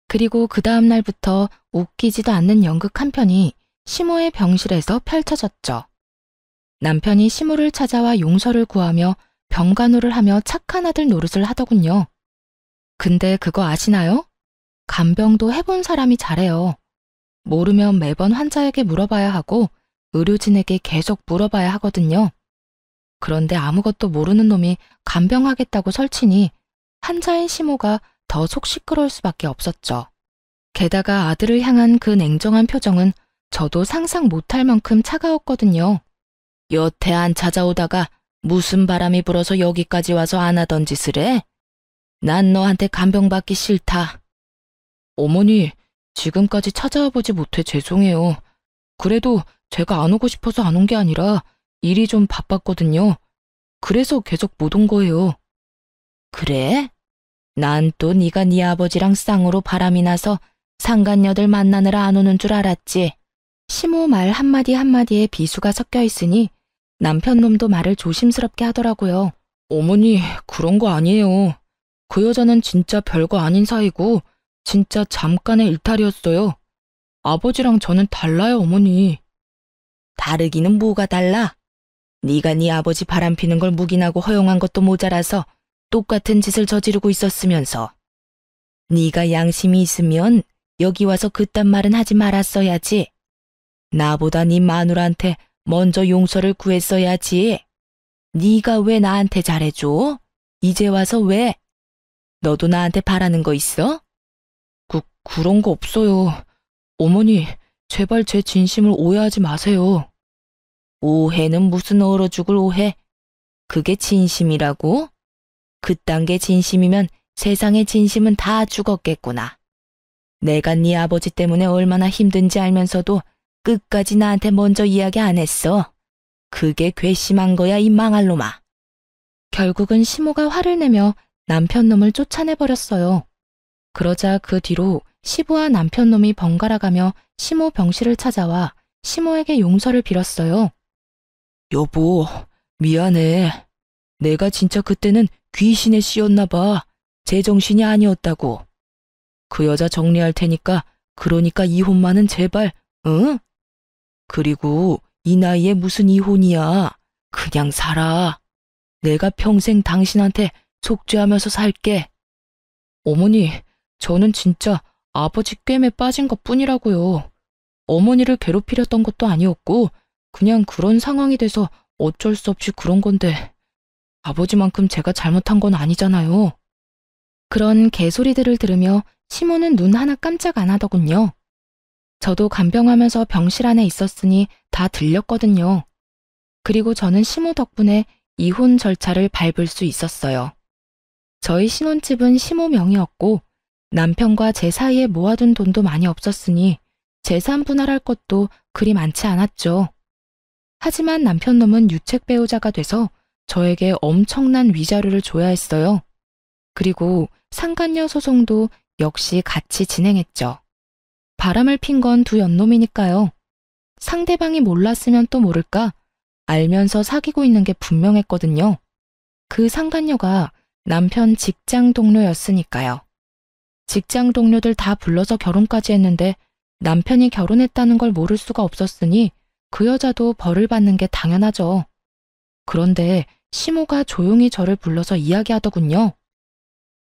그리고 그 다음 날부터 웃기지도 않는 연극 한 편이 시모의 병실에서 펼쳐졌죠. 남편이 시모를 찾아와 용서를 구하며 병간호를 하며 착한 아들 노릇을 하더군요. 근데 그거 아시나요? 간병도 해본 사람이 잘해요. 모르면 매번 환자에게 물어봐야 하고 의료진에게 계속 물어봐야 하거든요. 그런데 아무것도 모르는 놈이 간병하겠다고 설치니 환자인 시모가 더 속 시끄러울 수밖에 없었죠. 게다가 아들을 향한 그 냉정한 표정은 저도 상상 못할 만큼 차가웠거든요. 여태 안 찾아오다가 무슨 바람이 불어서 여기까지 와서 안 하던 짓을 해? 난 너한테 간병받기 싫다. 어머니, 지금까지 찾아와 보지 못해 죄송해요. 그래도 제가 안 오고 싶어서 안 온 게 아니라 일이 좀 바빴거든요. 그래서 계속 못 온 거예요. 그래? 난 또 네가 네 아버지랑 쌍으로 바람이 나서 상간녀들 만나느라 안 오는 줄 알았지. 시모 말 한마디 한마디에 비수가 섞여 있으니 남편 놈도 말을 조심스럽게 하더라고요. 어머니, 그런 거 아니에요. 그 여자는 진짜 별거 아닌 사이고 진짜 잠깐의 일탈이었어요. 아버지랑 저는 달라요, 어머니. 다르기는 뭐가 달라? 네가 네 아버지 바람피는 걸 묵인하고 허용한 것도 모자라서 똑같은 짓을 저지르고 있었으면서. 네가 양심이 있으면 여기 와서 그딴 말은 하지 말았어야지. 나보다 네 마누라한테 먼저 용서를 구했어야지. 네가 왜 나한테 잘해줘? 이제 와서 왜? 너도 나한테 바라는 거 있어? 그런 거 없어요. 어머니, 제발 제 진심을 오해하지 마세요. 오해는 무슨 얼어 죽을 오해? 그게 진심이라고? 그딴 게 진심이면 세상의 진심은 다 죽었겠구나. 내가 네 아버지 때문에 얼마나 힘든지 알면서도 끝까지 나한테 먼저 이야기 안 했어. 그게 괘씸한 거야, 이 망할 놈아. 결국은 시모가 화를 내며 남편 놈을 쫓아내버렸어요. 그러자 그 뒤로 시부와 남편 놈이 번갈아가며 시모 병실을 찾아와 시모에게 용서를 빌었어요. 여보, 미안해. 내가 진짜 그때는 귀신에 씌었나 봐. 제정신이 아니었다고. 그 여자 정리할 테니까 그러니까 이혼만은 제발, 응? 그리고 이 나이에 무슨 이혼이야. 그냥 살아. 내가 평생 당신한테 속죄하면서 살게. 어머니, 저는 진짜 아버지 꿰매 빠진 것뿐이라고요. 어머니를 괴롭히려던 것도 아니었고 그냥 그런 상황이 돼서 어쩔 수 없이 그런 건데 아버지만큼 제가 잘못한 건 아니잖아요. 그런 개소리들을 들으며 시모는 눈 하나 깜짝 안 하더군요. 저도 간병하면서 병실 안에 있었으니 다 들렸거든요. 그리고 저는 시모 덕분에 이혼 절차를 밟을 수 있었어요. 저희 신혼집은 시모 명의였고 남편과 제 사이에 모아둔 돈도 많이 없었으니 재산 분할할 것도 그리 많지 않았죠. 하지만 남편 놈은 유책 배우자가 돼서 저에게 엄청난 위자료를 줘야 했어요. 그리고 상간녀 소송도 역시 같이 진행했죠. 바람을 핀 건 두 연놈이니까요. 상대방이 몰랐으면 또 모를까 알면서 사귀고 있는 게 분명했거든요. 그 상간녀가 남편 직장 동료였으니까요. 직장 동료들 다 불러서 결혼까지 했는데 남편이 결혼했다는 걸 모를 수가 없었으니 그 여자도 벌을 받는 게 당연하죠. 그런데 시모가 조용히 저를 불러서 이야기하더군요.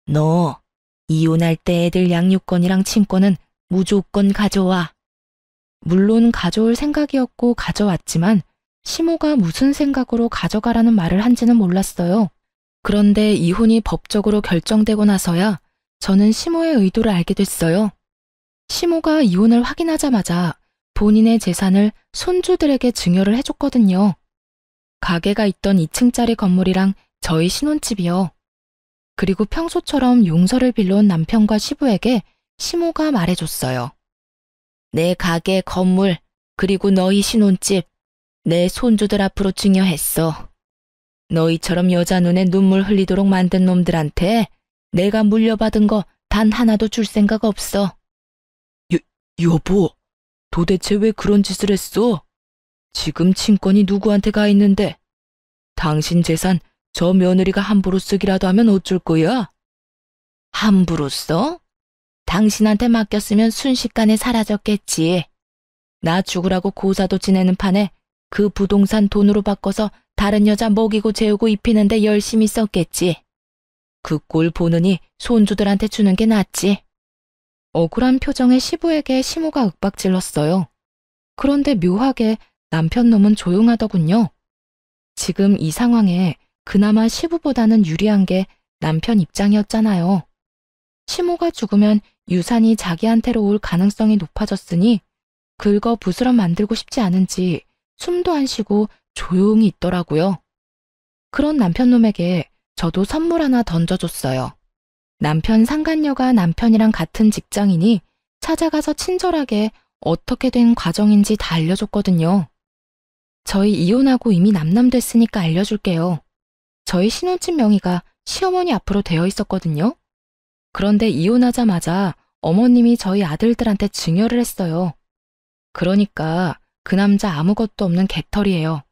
너 이혼할 때 애들 양육권이랑 친권은 무조건 가져와. 물론 가져올 생각이었고 가져왔지만 시모가 무슨 생각으로 가져가라는 말을 한지는 몰랐어요. 그런데 이혼이 법적으로 결정되고 나서야 저는 시모의 의도를 알게 됐어요. 시모가 이혼을 확인하자마자 본인의 재산을 손주들에게 증여를 해줬거든요. 가게가 있던 2층짜리 건물이랑 저희 신혼집이요. 그리고 평소처럼 용서를 빌려온 남편과 시부에게 시모가 말해줬어요. 내 가게, 건물, 그리고 너희 신혼집, 내 손주들 앞으로 증여했어. 너희처럼 여자 눈에 눈물 흘리도록 만든 놈들한테 내가 물려받은 거 단 하나도 줄 생각 없어. 여보, 도대체 왜 그런 짓을 했어? 지금 친권이 누구한테 가 있는데 당신 재산 저 며느리가 함부로 쓰기라도 하면 어쩔 거야? 함부로 써? 당신한테 맡겼으면 순식간에 사라졌겠지. 나 죽으라고 고사도 지내는 판에 그 부동산 돈으로 바꿔서 다른 여자 먹이고 재우고 입히는데 열심히 썼겠지. 그 꼴 보느니 손주들한테 주는 게 낫지. 억울한 표정의 시부에게 시모가 윽박질렀어요. 그런데 묘하게 남편 놈은 조용하더군요. 지금 이 상황에 그나마 시부보다는 유리한 게 남편 입장이었잖아요. 시모가 죽으면 유산이 자기한테로 올 가능성이 높아졌으니 긁어 부스럼 만들고 싶지 않은지 숨도 안 쉬고 조용히 있더라고요. 그런 남편놈에게 저도 선물 하나 던져줬어요. 남편 상간녀가 남편이랑 같은 직장이니 찾아가서 친절하게 어떻게 된 과정인지 다 알려줬거든요. 저희 이혼하고 이미 남남됐으니까 알려줄게요. 저희 신혼집 명의가 시어머니 앞으로 되어 있었거든요. 그런데 이혼하자마자 어머님이 저희 아들들한테 증여를 했어요. 그러니까 그 남자 아무것도 없는 개털이에요.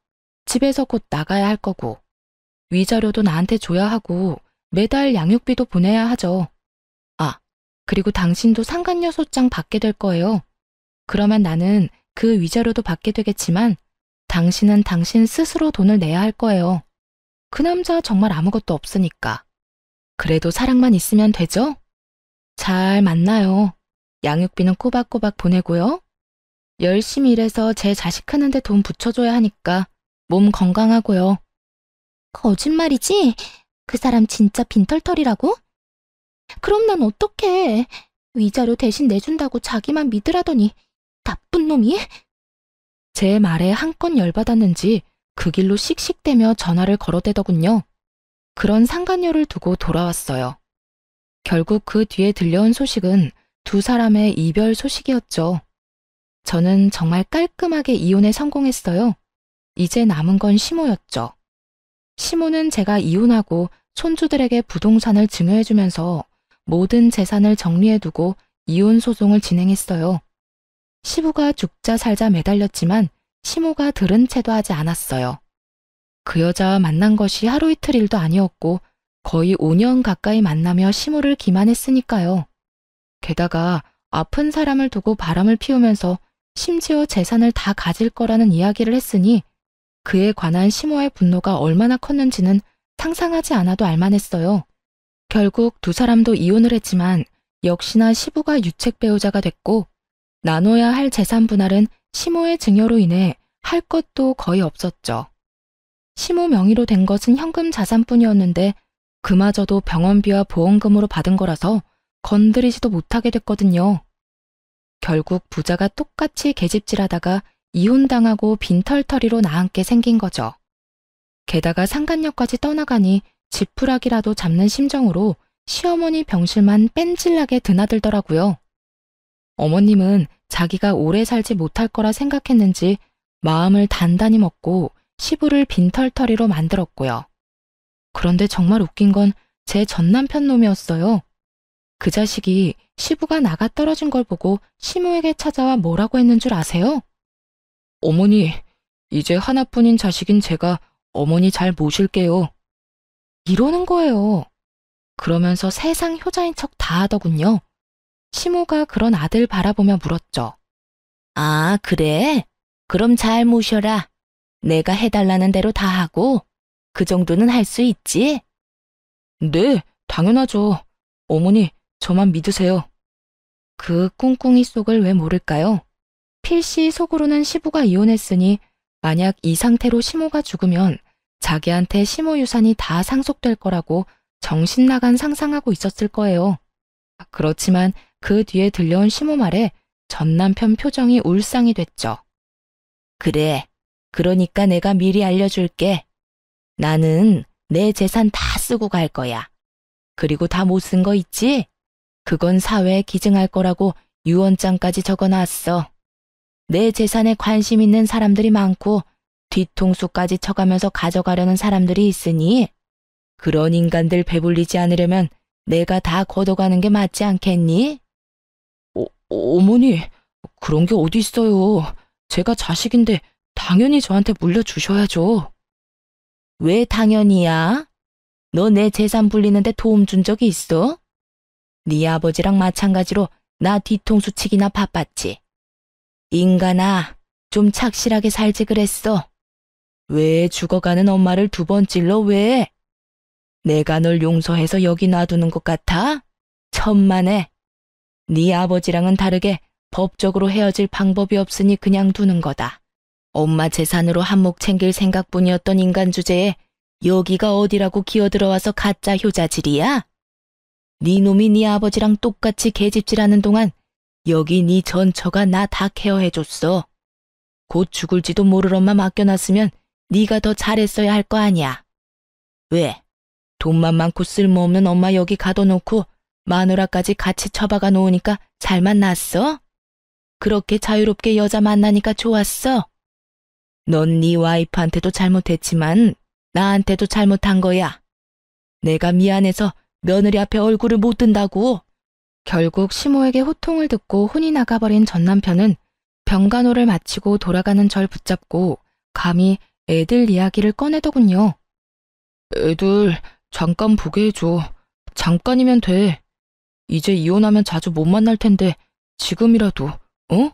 집에서 곧 나가야 할 거고 위자료도 나한테 줘야 하고 매달 양육비도 보내야 하죠. 아, 그리고 당신도 상간녀 소장 받게 될 거예요. 그러면 나는 그 위자료도 받게 되겠지만 당신은 당신 스스로 돈을 내야 할 거예요. 그 남자 정말 아무것도 없으니까. 그래도 사랑만 있으면 되죠? 잘 만나요. 양육비는 꼬박꼬박 보내고요. 열심히 일해서 제 자식 크는데 돈 붙여줘야 하니까 몸 건강하고요. 거짓말이지? 그 사람 진짜 빈털털이라고? 그럼 난 어떡해. 위자료 대신 내준다고 자기만 믿으라더니 나쁜 놈이? 제 말에 한껏 열받았는지 그 길로 씩씩대며 전화를 걸어대더군요. 그런 상간녀를 두고 돌아왔어요. 결국 그 뒤에 들려온 소식은 두 사람의 이별 소식이었죠. 저는 정말 깔끔하게 이혼에 성공했어요. 이제 남은 건 시모였죠. 시모는 제가 이혼하고 손주들에게 부동산을 증여해주면서 모든 재산을 정리해두고 이혼 소송을 진행했어요. 시부가 죽자 살자 매달렸지만 시모가 들은 채도 하지 않았어요. 그 여자와 만난 것이 하루 이틀 일도 아니었고 거의 5년 가까이 만나며 시모를 기만했으니까요. 게다가 아픈 사람을 두고 바람을 피우면서 심지어 재산을 다 가질 거라는 이야기를 했으니 그에 관한 시모의 분노가 얼마나 컸는지는 상상하지 않아도 알만했어요. 결국 두 사람도 이혼을 했지만 역시나 시부가 유책 배우자가 됐고 나눠야 할 재산 분할은 시모의 증여로 인해 할 것도 거의 없었죠. 시모 명의로 된 것은 현금 자산뿐이었는데 그마저도 병원비와 보험금으로 받은 거라서 건드리지도 못하게 됐거든요. 결국 부자가 똑같이 계집질하다가 이혼당하고 빈털터리로 나앉게 생긴 거죠. 게다가 상간녀까지 떠나가니 지푸라기라도 잡는 심정으로 시어머니 병실만 뺀질나게 드나들더라고요. 어머님은 자기가 오래 살지 못할 거라 생각했는지 마음을 단단히 먹고 시부를 빈털터리로 만들었고요. 그런데 정말 웃긴 건 제 전남편 놈이었어요. 그 자식이 시부가 나가 떨어진 걸 보고 시모에게 찾아와 뭐라고 했는 줄 아세요? 어머니, 이제 하나뿐인 자식인 제가 어머니 잘 모실게요. 이러는 거예요. 그러면서 세상 효자인 척 다 하더군요. 시모가 그런 아들 바라보며 물었죠. 아, 그래? 그럼 잘 모셔라. 내가 해달라는 대로 다 하고 그 정도는 할 수 있지? 네, 당연하죠. 어머니, 저만 믿으세요. 그 꿍꿍이 속을 왜 모를까요? 필시 속으로는 시부가 이혼했으니 만약 이 상태로 시모가 죽으면 자기한테 시모 유산이 다 상속될 거라고 정신 나간 상상하고 있었을 거예요. 그렇지만 그 뒤에 들려온 시모 말에 전 남편 표정이 울상이 됐죠. 그래, 그러니까 내가 미리 알려줄게. 나는 내 재산 다 쓰고 갈 거야. 그리고 다 못 쓴 거 있지? 그건 사회에 기증할 거라고 유언장까지 적어놨어. 내 재산에 관심 있는 사람들이 많고 뒤통수까지 쳐가면서 가져가려는 사람들이 있으니 그런 인간들 배불리지 않으려면 내가 다 걷어가는 게 맞지 않겠니? 어머니, 그런 게 어디 있어요. 제가 자식인데 당연히 저한테 물려주셔야죠. 왜 당연히야? 너 내 재산 불리는데 도움 준 적이 있어? 네 아버지랑 마찬가지로 나 뒤통수 치기나 바빴지. 인간아, 좀 착실하게 살지 그랬어. 왜 죽어가는 엄마를 두 번 찔러 왜? 내가 널 용서해서 여기 놔두는 것 같아? 천만에. 네 아버지랑은 다르게 법적으로 헤어질 방법이 없으니 그냥 두는 거다. 엄마 재산으로 한몫 챙길 생각뿐이었던 인간 주제에 여기가 어디라고 기어들어와서 가짜 효자질이야? 네 놈이 네 아버지랑 똑같이 계집질하는 동안 여기 네 전처가 나 다 케어해줬어. 곧 죽을지도 모를 엄마 맡겨놨으면 네가 더 잘했어야 할 거 아니야. 왜? 돈만 많고 쓸모없는 엄마 여기 가둬놓고 마누라까지 같이 처박아 놓으니까 잘만 났어? 그렇게 자유롭게 여자 만나니까 좋았어? 넌 네 와이프한테도 잘못했지만 나한테도 잘못한 거야. 내가 미안해서 며느리 앞에 얼굴을 못 든다고. 결국 시모에게 호통을 듣고 혼이 나가버린 전 남편은 병간호를 마치고 돌아가는 절 붙잡고 감히 애들 이야기를 꺼내더군요. 애들 잠깐 보게 해줘. 잠깐이면 돼. 이제 이혼하면 자주 못 만날 텐데 지금이라도, 어?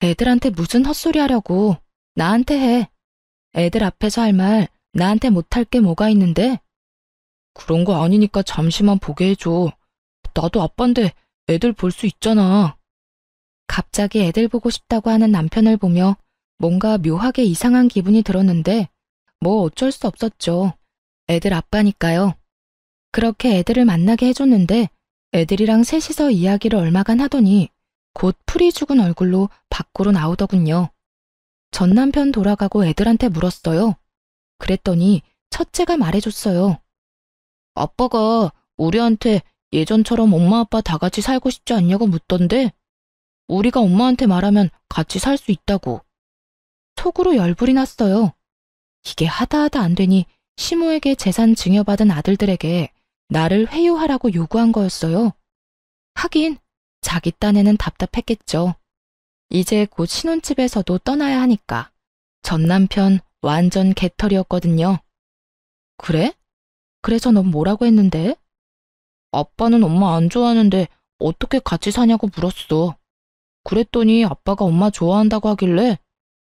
애들한테 무슨 헛소리 하려고. 나한테 해. 애들 앞에서 할 말 나한테 못할 게 뭐가 있는데? 그런 거 아니니까 잠시만 보게 해줘. 나도 아빠인데 애들 볼 수 있잖아. 갑자기 애들 보고 싶다고 하는 남편을 보며 뭔가 묘하게 이상한 기분이 들었는데 뭐 어쩔 수 없었죠. 애들 아빠니까요. 그렇게 애들을 만나게 해줬는데 애들이랑 셋이서 이야기를 얼마간 하더니 곧 풀이 죽은 얼굴로 밖으로 나오더군요. 전 남편 돌아가고 애들한테 물었어요. 그랬더니 첫째가 말해줬어요. 아빠가 우리한테 예전처럼 엄마 아빠 다 같이 살고 싶지 않냐고 묻던데 우리가 엄마한테 말하면 같이 살 수 있다고. 속으로 열불이 났어요. 이게 하다 안 되니 시모에게 재산 증여받은 아들들에게 나를 회유하라고 요구한 거였어요. 하긴 자기 딴에는 답답했겠죠. 이제 곧 신혼집에서도 떠나야 하니까. 전 남편 완전 개털이었거든요. 그래? 그래서 넌 뭐라고 했는데? 아빠는 엄마 안 좋아하는데 어떻게 같이 사냐고 물었어. 그랬더니 아빠가 엄마 좋아한다고 하길래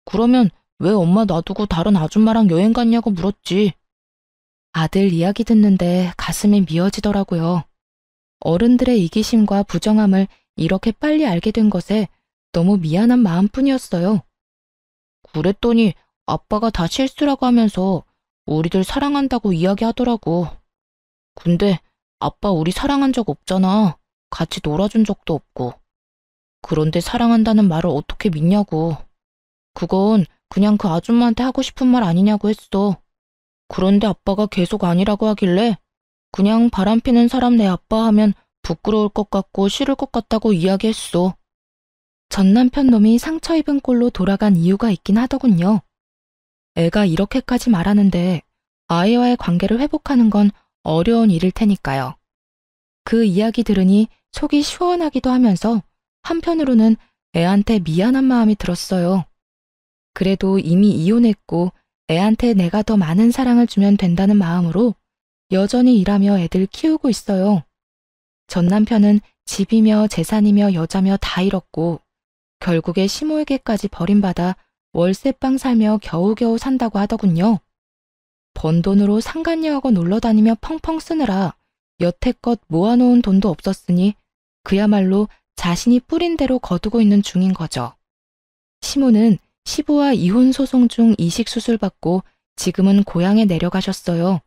그러면 왜 엄마 놔두고 다른 아줌마랑 여행 갔냐고 물었지. 아들 이야기 듣는데 가슴이 미어지더라고요. 어른들의 이기심과 부정함을 이렇게 빨리 알게 된 것에 너무 미안한 마음뿐이었어요. 그랬더니 아빠가 다 실수라고 하면서 우리들 사랑한다고 이야기하더라고. 근데 아빠 우리 사랑한 적 없잖아. 같이 놀아준 적도 없고. 그런데 사랑한다는 말을 어떻게 믿냐고. 그건 그냥 그 아줌마한테 하고 싶은 말 아니냐고 했어. 그런데 아빠가 계속 아니라고 하길래 그냥 바람피는 사람 내 아빠 하면 부끄러울 것 같고 싫을 것 같다고 이야기했어. 전 남편 놈이 상처 입은 꼴로 돌아간 이유가 있긴 하더군요. 애가 이렇게까지 말하는데 아이와의 관계를 회복하는 건 어려운 일일 테니까요. 그 이야기 들으니 속이 시원하기도 하면서 한편으로는 애한테 미안한 마음이 들었어요. 그래도 이미 이혼했고 애한테 내가 더 많은 사랑을 주면 된다는 마음으로 여전히 일하며 애들 키우고 있어요. 전 남편은 집이며 재산이며 여자며 다 잃었고 결국에 시모에게까지 버림받아 월세방 살며 겨우겨우 산다고 하더군요. 번 돈으로 상간녀하고 놀러 다니며 펑펑 쓰느라 여태껏 모아놓은 돈도 없었으니 그야말로 자신이 뿌린 대로 거두고 있는 중인 거죠. 시모는 시부와 이혼 소송 중 이식 수술 받고 지금은 고향에 내려가셨어요.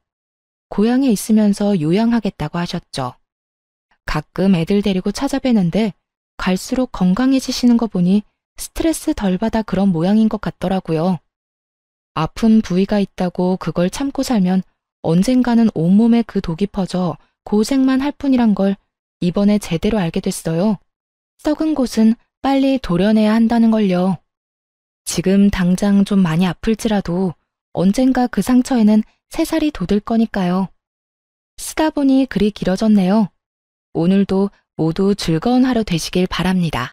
고향에 있으면서 요양하겠다고 하셨죠. 가끔 애들 데리고 찾아뵈는데 갈수록 건강해지시는 거 보니 스트레스 덜 받아 그런 모양인 것 같더라고요. 아픈 부위가 있다고 그걸 참고 살면 언젠가는 온몸에 그 독이 퍼져 고생만 할 뿐이란 걸 이번에 제대로 알게 됐어요. 썩은 곳은 빨리 도려내야 한다는 걸요. 지금 당장 좀 많이 아플지라도 언젠가 그 상처에는 새살이 돋을 거니까요. 쓰다 보니 글이 길어졌네요. 오늘도 모두 즐거운 하루 되시길 바랍니다.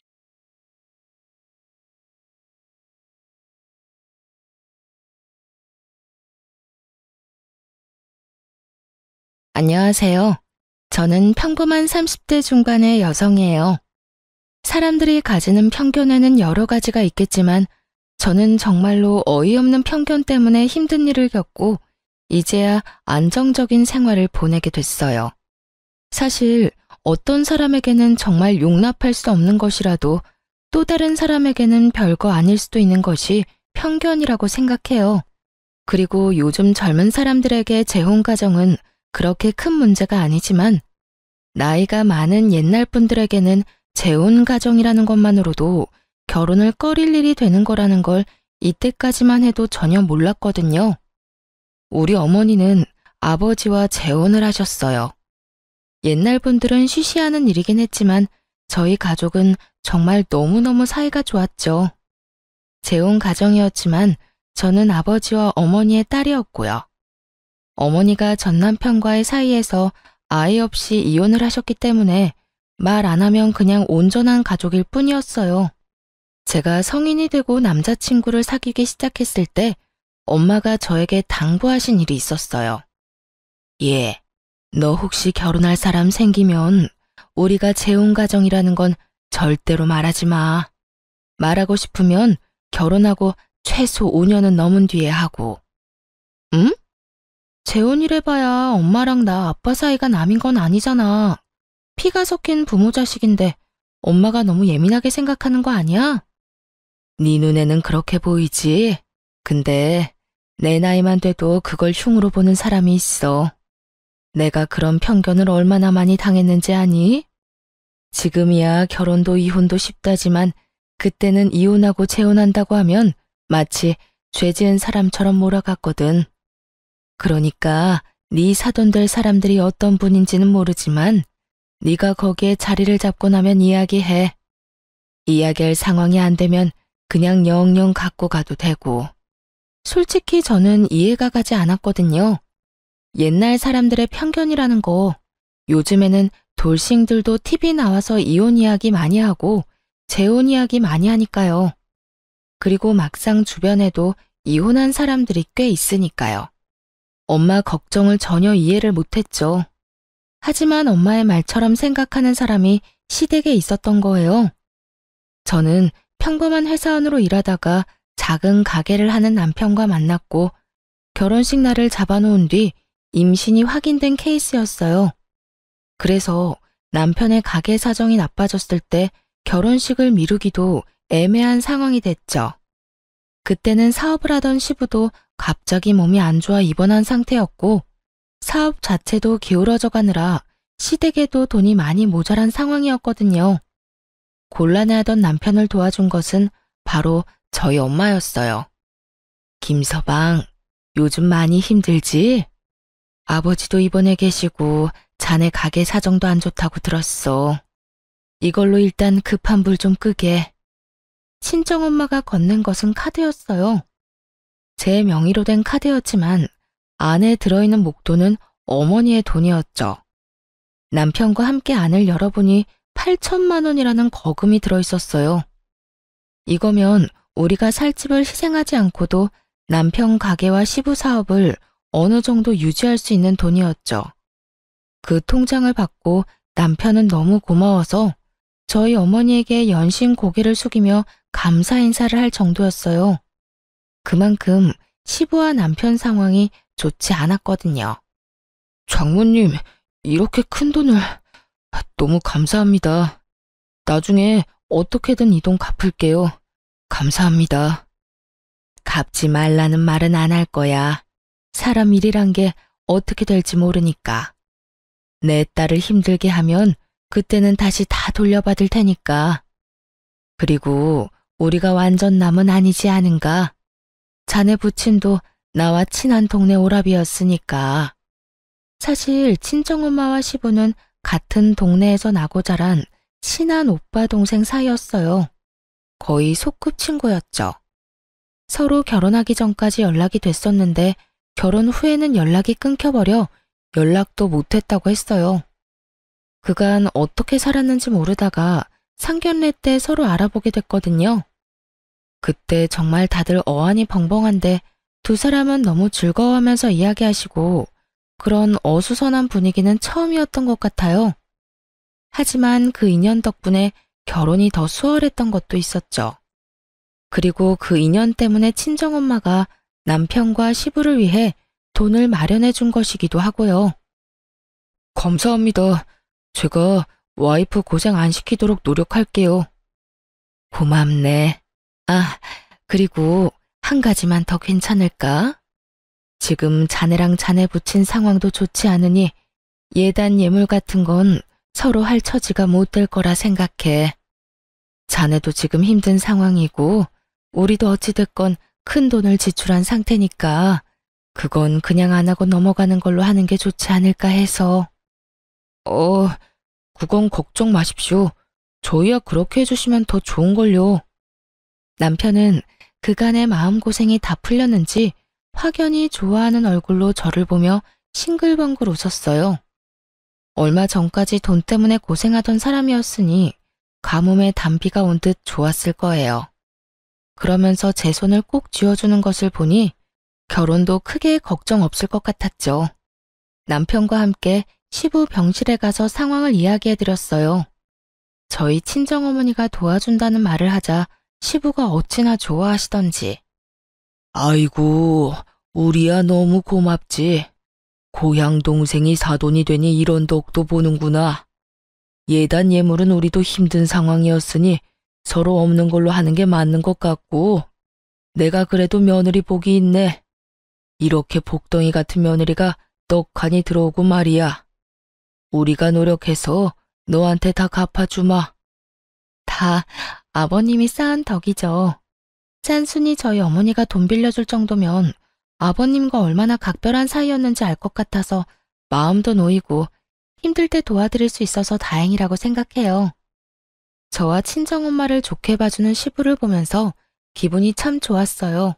안녕하세요. 저는 평범한 30대 중반의 여성이에요. 사람들이 가지는 편견에는 여러 가지가 있겠지만 저는 정말로 어이없는 편견 때문에 힘든 일을 겪고 이제야 안정적인 생활을 보내게 됐어요. 사실 어떤 사람에게는 정말 용납할 수 없는 것이라도 또 다른 사람에게는 별거 아닐 수도 있는 것이 편견이라고 생각해요. 그리고 요즘 젊은 사람들에게 재혼 가정은 그렇게 큰 문제가 아니지만 나이가 많은 옛날 분들에게는 재혼 가정이라는 것만으로도 결혼을 꺼릴 일이 되는 거라는 걸 이때까지만 해도 전혀 몰랐거든요. 우리 어머니는 아버지와 재혼을 하셨어요. 옛날 분들은 쉬쉬하는 일이긴 했지만 저희 가족은 정말 너무너무 사이가 좋았죠. 재혼 가정이었지만 저는 아버지와 어머니의 딸이었고요. 어머니가 전 남편과의 사이에서 아이 없이 이혼을 하셨기 때문에 말 안 하면 그냥 온전한 가족일 뿐이었어요. 제가 성인이 되고 남자친구를 사귀기 시작했을 때 엄마가 저에게 당부하신 일이 있었어요. 예, 너 혹시 결혼할 사람 생기면 우리가 재혼 가정이라는 건 절대로 말하지 마. 말하고 싶으면 결혼하고 최소 5년은 넘은 뒤에 하고. 응? 재혼이래봐야 엄마랑 나 아빠 사이가 남인 건 아니잖아. 피가 섞인 부모 자식인데 엄마가 너무 예민하게 생각하는 거 아니야? 네 눈에는 그렇게 보이지. 근데 내 나이만 돼도 그걸 흉으로 보는 사람이 있어. 내가 그런 편견을 얼마나 많이 당했는지 아니? 지금이야 결혼도 이혼도 쉽다지만 그때는 이혼하고 재혼한다고 하면 마치 죄 지은 사람처럼 몰아갔거든. 그러니까 네 사돈들 사람들이 어떤 분인지는 모르지만 네가 거기에 자리를 잡고 나면 이야기해. 이야기할 상황이 안 되면 그냥 영영 갖고 가도 되고. 솔직히 저는 이해가 가지 않았거든요. 옛날 사람들의 편견이라는 거 요즘에는 돌싱들도 TV 나와서 이혼 이야기 많이 하고 재혼 이야기 많이 하니까요. 그리고 막상 주변에도 이혼한 사람들이 꽤 있으니까요. 엄마 걱정을 전혀 이해를 못했죠. 하지만 엄마의 말처럼 생각하는 사람이 시댁에 있었던 거예요. 저는 평범한 회사원으로 일하다가 작은 가게를 하는 남편과 만났고 결혼식 날을 잡아놓은 뒤 임신이 확인된 케이스였어요. 그래서 남편의 가게 사정이 나빠졌을 때 결혼식을 미루기도 애매한 상황이 됐죠. 그때는 사업을 하던 시부도 갑자기 몸이 안 좋아 입원한 상태였고 사업 자체도 기울어져 가느라 시댁에도 돈이 많이 모자란 상황이었거든요. 곤란해하던 남편을 도와준 것은 바로 저희 엄마였어요. 김서방, 요즘 많이 힘들지? 아버지도 입원해 계시고 자네 가게 사정도 안 좋다고 들었어. 이걸로 일단 급한 불 좀 끄게. 친정엄마가 건넨 것은 카드였어요. 제 명의로 된 카드였지만 안에 들어있는 목돈은 어머니의 돈이었죠. 남편과 함께 안을 열어보니 8천만 원이라는 거금이 들어있었어요. 이거면 우리가 살 집을 희생하지 않고도 남편 가게와 시부 사업을 어느 정도 유지할 수 있는 돈이었죠. 그 통장을 받고 남편은 너무 고마워서 저희 어머니에게 연신 고개를 숙이며 감사 인사를 할 정도였어요. 그만큼 시부와 남편 상황이 좋지 않았거든요. 장모님, 이렇게 큰 돈을 너무 감사합니다. 나중에 어떻게든 이 돈 갚을게요. 감사합니다. 갚지 말라는 말은 안 할 거야. 사람 일이란 게 어떻게 될지 모르니까. 내 딸을 힘들게 하면 그때는 다시 다 돌려받을 테니까. 그리고 우리가 완전 남은 아니지 않은가? 자네 부친도 나와 친한 동네 오랍이었으니까. 사실 친정엄마와 시부는 같은 동네에서 나고 자란 친한 오빠 동생 사이였어요. 거의 소꿉친구였죠. 서로 결혼하기 전까지 연락이 됐었는데 결혼 후에는 연락이 끊겨버려 연락도 못했다고 했어요. 그간 어떻게 살았는지 모르다가 상견례 때 서로 알아보게 됐거든요. 그때 정말 다들 어안이 벙벙한데 두 사람은 너무 즐거워하면서 이야기하시고 그런 어수선한 분위기는 처음이었던 것 같아요. 하지만 그 인연 덕분에 결혼이 더 수월했던 것도 있었죠. 그리고 그 인연 때문에 친정엄마가 남편과 시부를 위해 돈을 마련해 준 것이기도 하고요. 감사합니다. 제가 와이프 고생 안 시키도록 노력할게요. 고맙네. 아, 그리고 한 가지만 더 괜찮을까? 지금 자네랑 자네 부친 상황도 좋지 않으니 예단 예물 같은 건 서로 할 처지가 못 될 거라 생각해. 자네도 지금 힘든 상황이고 우리도 어찌됐건 큰 돈을 지출한 상태니까 그건 그냥 안 하고 넘어가는 걸로 하는 게 좋지 않을까 해서. 그건 걱정 마십시오. 저희야 그렇게 해주시면 더 좋은걸요. 남편은 그간의 마음고생이 다 풀렸는지 확연히 좋아하는 얼굴로 저를 보며 싱글벙글 웃었어요. 얼마 전까지 돈 때문에 고생하던 사람이었으니 가뭄에 단비가 온 듯 좋았을 거예요. 그러면서 제 손을 꼭 쥐어주는 것을 보니 결혼도 크게 걱정 없을 것 같았죠. 남편과 함께 시부 병실에 가서 상황을 이야기해드렸어요. 저희 친정어머니가 도와준다는 말을 하자 시부가 어찌나 좋아하시던지. 아이고, 우리야 너무 고맙지. 고향 동생이 사돈이 되니 이런 덕도 보는구나. 예단 예물은 우리도 힘든 상황이었으니 서로 없는 걸로 하는 게 맞는 것 같고, 내가 그래도 며느리 복이 있네. 이렇게 복덩이 같은 며느리가 떡하니 들어오고 말이야. 우리가 노력해서 너한테 다 갚아주마. 다 아버님이 쌓은 덕이죠. 짠순이 저희 어머니가 돈 빌려줄 정도면 아버님과 얼마나 각별한 사이였는지 알 것 같아서 마음도 놓이고 힘들 때 도와드릴 수 있어서 다행이라고 생각해요. 저와 친정엄마를 좋게 봐주는 시부를 보면서 기분이 참 좋았어요.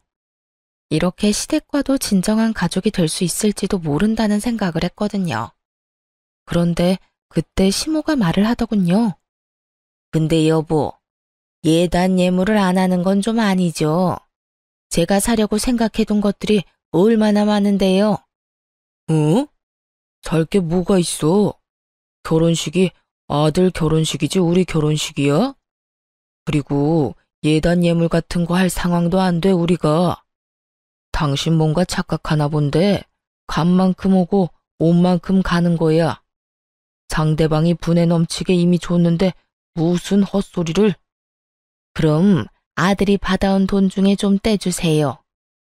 이렇게 시댁과도 진정한 가족이 될 수 있을지도 모른다는 생각을 했거든요. 그런데 그때 시모가 말을 하더군요. 근데 여보, 예단 예물을 안 하는 건 좀 아니죠. 제가 사려고 생각해둔 것들이 얼마나 많은데요. 어? 살 게 뭐가 있어? 결혼식이 아들 결혼식이지 우리 결혼식이야? 그리고 예단 예물 같은 거 할 상황도 안 돼 우리가. 당신 뭔가 착각하나 본데 간 만큼 오고 온 만큼 가는 거야. 상대방이 분에 넘치게 이미 줬는데 무슨 헛소리를. 그럼 아들이 받아온 돈 중에 좀 떼주세요.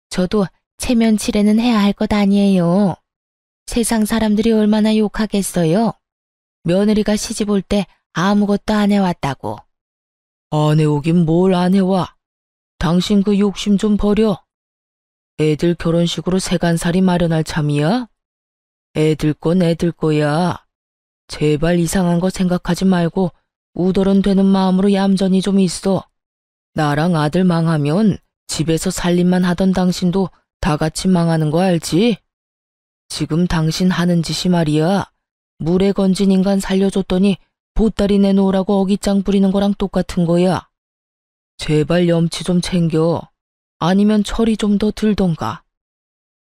저도 체면 치레는 해야 할 것 아니에요. 세상 사람들이 얼마나 욕하겠어요. 며느리가 시집 올 때 아무것도 안 해왔다고. 안 해오긴 뭘 안 해와. 당신 그 욕심 좀 버려. 애들 결혼식으로 세간살이 마련할 참이야? 애들 건 애들 거야. 제발 이상한 거 생각하지 말고 우더런 되는 마음으로 얌전히 좀 있어. 나랑 아들 망하면 집에서 살림만 하던 당신도 다 같이 망하는 거 알지? 지금 당신 하는 짓이 말이야. 물에 건진 인간 살려줬더니 보따리 내놓으라고 어깃장 부리는 거랑 똑같은 거야. 제발 염치 좀 챙겨. 아니면 철이 좀 더 들던가.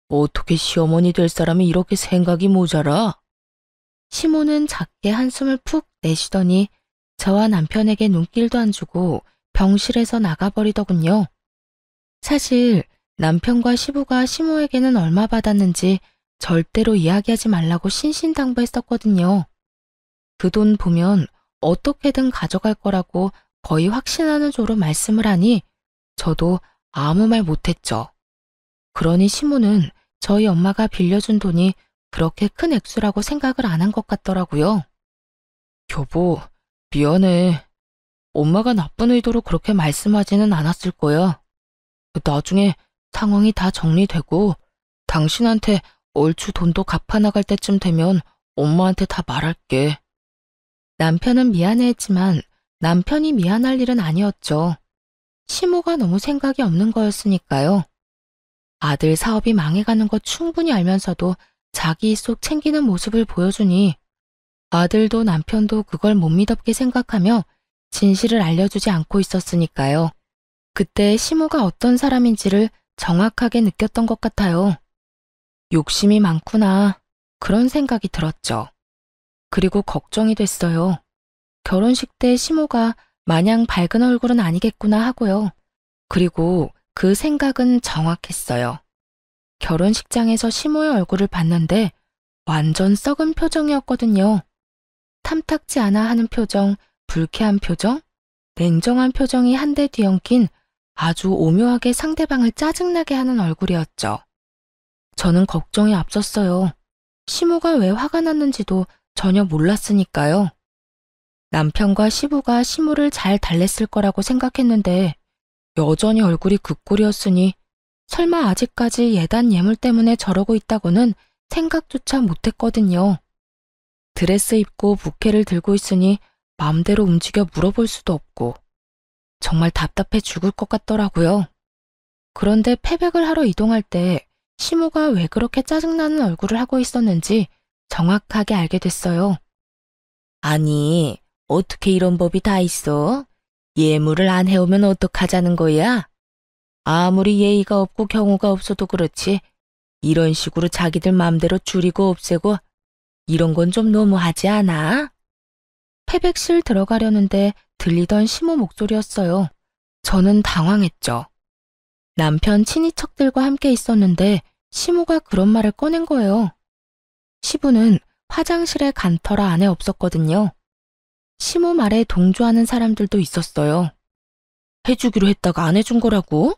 어떻게 시어머니 될 사람이 이렇게 생각이 모자라? 시모는 작게 한숨을 푹 내쉬더니 저와 남편에게 눈길도 안 주고 병실에서 나가버리더군요. 사실 남편과 시부가 시모에게는 얼마 받았는지 절대로 이야기하지 말라고 신신당부했었거든요. 그 돈 보면 어떻게든 가져갈 거라고 거의 확신하는 조로 말씀을 하니 저도 아무 말 못했죠. 그러니 시모는 저희 엄마가 빌려준 돈이 그렇게 큰 액수라고 생각을 안 한 것 같더라고요. 여보, 미안해. 엄마가 나쁜 의도로 그렇게 말씀하지는 않았을 거야. 나중에 상황이 다 정리되고 당신한테 얼추 돈도 갚아나갈 때쯤 되면 엄마한테 다 말할게. 남편은 미안해했지만 남편이 미안할 일은 아니었죠. 시모가 너무 생각이 없는 거였으니까요. 아들 사업이 망해가는 거 충분히 알면서도 자기 속 챙기는 모습을 보여주니 아들도 남편도 그걸 못 믿었게 생각하며 진실을 알려주지 않고 있었으니까요. 그때 시모가 어떤 사람인지를 정확하게 느꼈던 것 같아요. 욕심이 많구나. 그런 생각이 들었죠. 그리고 걱정이 됐어요. 결혼식 때 시모가 마냥 밝은 얼굴은 아니겠구나 하고요. 그리고 그 생각은 정확했어요. 결혼식장에서 시모의 얼굴을 봤는데 완전 썩은 표정이었거든요. 탐탁지 않아 하는 표정, 불쾌한 표정, 냉정한 표정이 한데 뒤엉킨 아주 오묘하게 상대방을 짜증나게 하는 얼굴이었죠. 저는 걱정이 앞섰어요. 시모가 왜 화가 났는지도 전혀 몰랐으니까요. 남편과 시부가 시모를 잘 달랬을 거라고 생각했는데 여전히 얼굴이 그 꼴이었으니 설마 아직까지 예단 예물 때문에 저러고 있다고는 생각조차 못했거든요. 드레스 입고 부케를 들고 있으니 마음대로 움직여 물어볼 수도 없고 정말 답답해 죽을 것 같더라고요. 그런데 패백을 하러 이동할 때 시모가 왜 그렇게 짜증나는 얼굴을 하고 있었는지 정확하게 알게 됐어요. 아니, 어떻게 이런 법이 다 있어? 예물을 안 해오면 어떡하자는 거야? 아무리 예의가 없고 경우가 없어도 그렇지 이런 식으로 자기들 맘대로 줄이고 없애고 이런 건 좀 너무하지 않아? 패백실 들어가려는데 들리던 시모 목소리였어요. 저는 당황했죠. 남편 친인척들과 함께 있었는데 시모가 그런 말을 꺼낸 거예요. 시부는 화장실에 간 터라 안에 없었거든요. 시모 말에 동조하는 사람들도 있었어요. 해주기로 했다가 안 해준 거라고?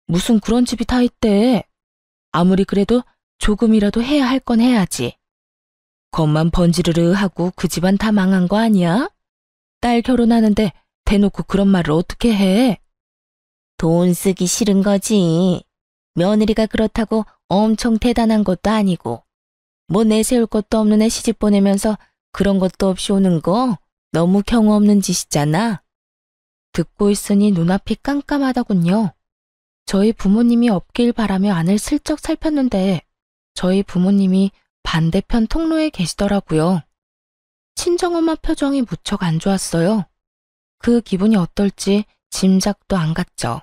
무슨 그런 집이 다 있대. 아무리 그래도 조금이라도 해야 할 건 해야지. 겉만 번지르르 하고 그 집안 다 망한 거 아니야? 딸 결혼하는데 대놓고 그런 말을 어떻게 해? 돈 쓰기 싫은 거지. 며느리가 그렇다고 엄청 대단한 것도 아니고 뭐 내세울 것도 없는 애 시집 보내면서 그런 것도 없이 오는 거 너무 경우 없는 짓이잖아. 듣고 있으니 눈앞이 깜깜하더군요. 저희 부모님이 없길 바라며 안을 슬쩍 살폈는데 저희 부모님이 반대편 통로에 계시더라고요. 친정엄마 표정이 무척 안 좋았어요. 그 기분이 어떨지 짐작도 안 갔죠.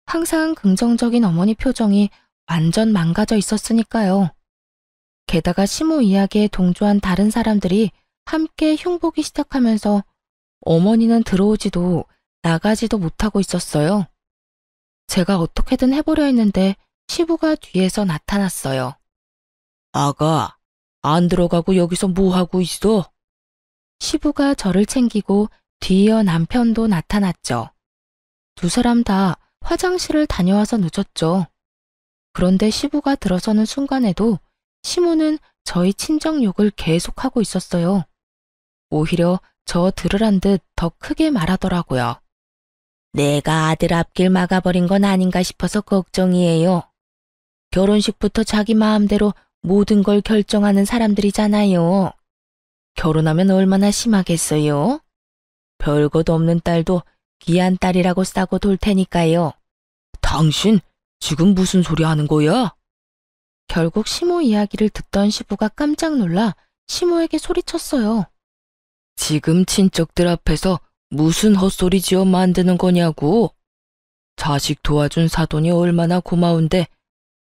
항상 긍정적인 어머니 표정이 완전 망가져 있었으니까요. 게다가 시모 이야기에 동조한 다른 사람들이 함께 흉보기 시작하면서 어머니는 들어오지도 나가지도 못하고 있었어요. 제가 어떻게든 해보려 했는데 시부가 뒤에서 나타났어요. 아가, 안 들어가고 여기서 뭐 하고 있어? 시부가 저를 챙기고 뒤이어 남편도 나타났죠. 두 사람 다 화장실을 다녀와서 늦었죠. 그런데 시부가 들어서는 순간에도 시모는 저희 친정 욕을 계속하고 있었어요. 오히려 저 들으란 듯 더 크게 말하더라고요. 내가 아들 앞길 막아버린 건 아닌가 싶어서 걱정이에요. 결혼식부터 자기 마음대로 모든 걸 결정하는 사람들이잖아요. 결혼하면 얼마나 심하겠어요? 별것 없는 딸도 귀한 딸이라고 싸고 돌 테니까요. 당신 지금 무슨 소리 하는 거야? 결국 시모 이야기를 듣던 시부가 깜짝 놀라 시모에게 소리쳤어요. 지금 친척들 앞에서 무슨 헛소리 지어 만드는 거냐고. 자식 도와준 사돈이 얼마나 고마운데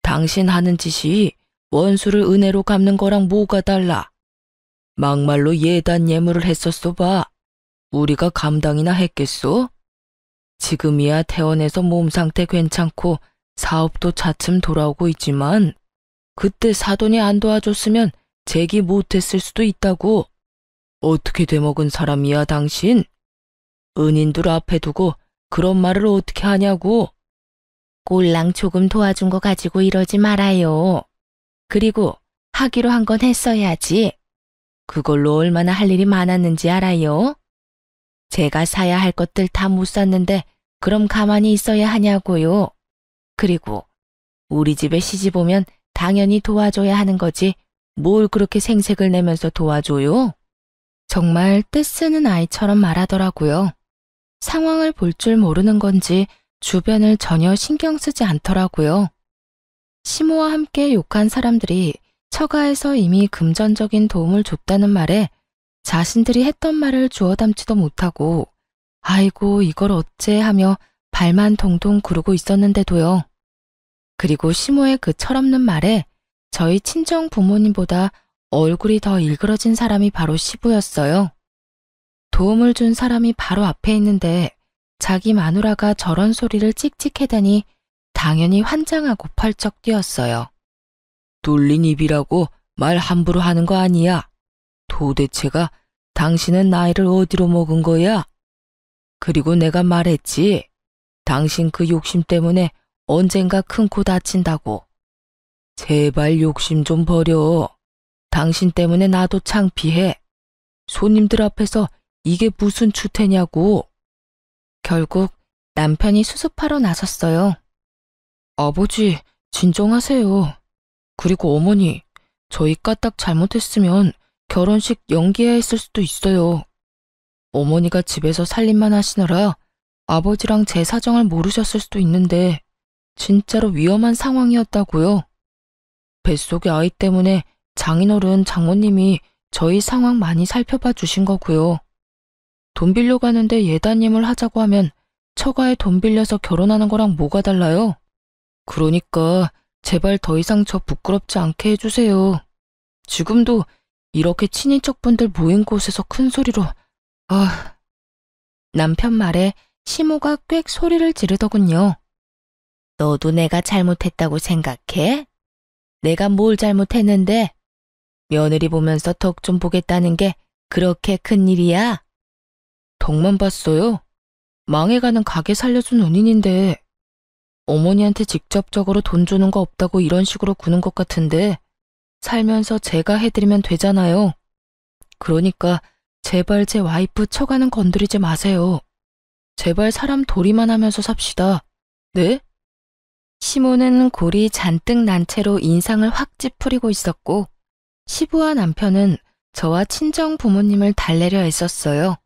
당신 하는 짓이 원수를 은혜로 갚는 거랑 뭐가 달라. 막말로 예단 예물을 했었어 봐. 우리가 감당이나 했겠소? 지금이야 퇴원해서 몸 상태 괜찮고 사업도 차츰 돌아오고 있지만 그때 사돈이 안 도와줬으면 재기 못했을 수도 있다고. 어떻게 돼먹은 사람이야 당신? 은인들 앞에 두고 그런 말을 어떻게 하냐고. 꼴랑 조금 도와준 거 가지고 이러지 말아요. 그리고 하기로 한 건 했어야지. 그걸로 얼마나 할 일이 많았는지 알아요? 제가 사야 할 것들 다 못 샀는데 그럼 가만히 있어야 하냐고요. 그리고 우리 집에 시집 오면 당연히 도와줘야 하는 거지 뭘 그렇게 생색을 내면서 도와줘요? 정말 떼쓰는 아이처럼 말하더라고요. 상황을 볼 줄 모르는 건지 주변을 전혀 신경 쓰지 않더라고요. 시모와 함께 욕한 사람들이 처가에서 이미 금전적인 도움을 줬다는 말에 자신들이 했던 말을 주워 담지도 못하고 아이고 이걸 어째 하며 발만 동동 구르고 있었는데도요. 그리고 시모의 그 철없는 말에 저희 친정 부모님보다 얼굴이 더 일그러진 사람이 바로 시부였어요. 도움을 준 사람이 바로 앞에 있는데 자기 마누라가 저런 소리를 찍찍해대니 당연히 환장하고 펄쩍 뛰었어요. 뚫린 입이라고 말 함부로 하는 거 아니야. 도대체가 당신은 나이를 어디로 먹은 거야? 그리고 내가 말했지. 당신 그 욕심 때문에 언젠가 큰 코 다친다고. 제발 욕심 좀 버려. 당신 때문에 나도 창피해. 손님들 앞에서 이게 무슨 추태냐고. 결국 남편이 수습하러 나섰어요. 아버지, 진정하세요. 그리고 어머니, 저희 까딱 잘못했으면 결혼식 연기해야 했을 수도 있어요. 어머니가 집에서 살림만 하시느라 아버지랑 제 사정을 모르셨을 수도 있는데 진짜로 위험한 상황이었다고요. 뱃속의 아이 때문에 장인어른 장모님이 저희 상황 많이 살펴봐 주신 거고요. 돈 빌려가는데 예단님을 하자고 하면 처가에 돈 빌려서 결혼하는 거랑 뭐가 달라요? 그러니까 제발 더 이상 저 부끄럽지 않게 해주세요. 지금도 이렇게 친인척분들 모인 곳에서 큰 소리로 남편 말에 시모가 꽥 소리를 지르더군요. 너도 내가 잘못했다고 생각해? 내가 뭘 잘못했는데? 며느리 보면서 덕 좀 보겠다는 게 그렇게 큰 일이야? 덕만 봤어요. 망해가는 가게 살려준 은인인데 어머니한테 직접적으로 돈 주는 거 없다고 이런 식으로 구는 것 같은데 살면서 제가 해드리면 되잖아요. 그러니까 제발 제 와이프 처가는 건드리지 마세요. 제발 사람 도리만 하면서 삽시다. 네? 시모는 골이 잔뜩 난 채로 인상을 확 찌푸리고 있었고 시부와 남편은 저와 친정 부모님을 달래려 애썼어요.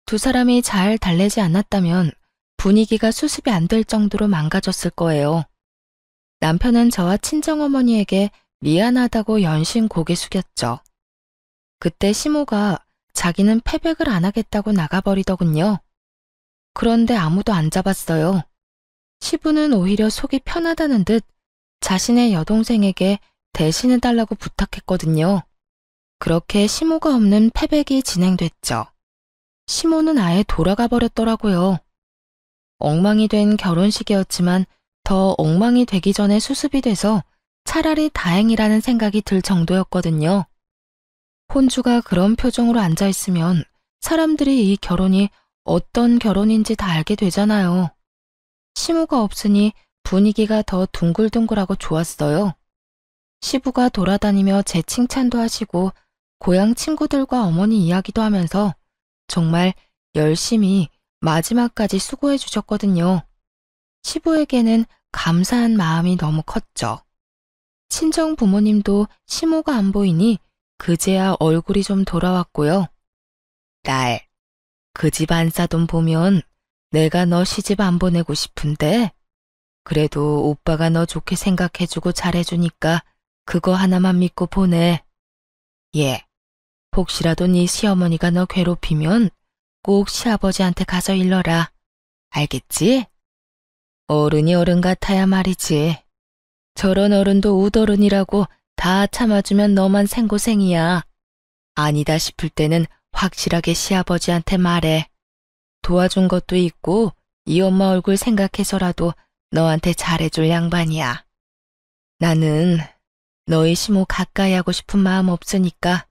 두 사람이 잘 달래지 않았다면 분위기가 수습이 안 될 정도로 망가졌을 거예요. 남편은 저와 친정어머니에게 미안하다고 연신 고개 숙였죠. 그때 시모가 자기는 패백을 안 하겠다고 나가버리더군요. 그런데 아무도 안 잡았어요. 시부는 오히려 속이 편하다는 듯 자신의 여동생에게 대신해달라고 부탁했거든요. 그렇게 시모가 없는 패백이 진행됐죠. 시모는 아예 돌아가 버렸더라고요. 엉망이 된 결혼식이었지만 더 엉망이 되기 전에 수습이 돼서 차라리 다행이라는 생각이 들 정도였거든요. 혼주가 그런 표정으로 앉아있으면 사람들이 이 결혼이 어떤 결혼인지 다 알게 되잖아요. 시모가 없으니 분위기가 더 둥글둥글하고 좋았어요. 시부가 돌아다니며 제 칭찬도 하시고 고향 친구들과 어머니 이야기도 하면서 정말 열심히 마지막까지 수고해 주셨거든요. 시부에게는 감사한 마음이 너무 컸죠. 친정 부모님도 시모가 안 보이니 그제야 얼굴이 좀 돌아왔고요. 딸, 그 집 안 싸돈 보면 내가 너 시집 안 보내고 싶은데 그래도 오빠가 너 좋게 생각해주고 잘해주니까 그거 하나만 믿고 보내. 예, 혹시라도 네 시어머니가 너 괴롭히면 꼭 시아버지한테 가서 일러라. 알겠지? 어른이 어른 같아야 말이지. 저런 어른도 우더른이라고 다 참아주면 너만 생고생이야. 아니다 싶을 때는 확실하게 시아버지한테 말해. 도와준 것도 있고 이 엄마 얼굴 생각해서라도 너한테 잘해줄 양반이야. 나는 너희 시모 가까이 하고 싶은 마음 없으니까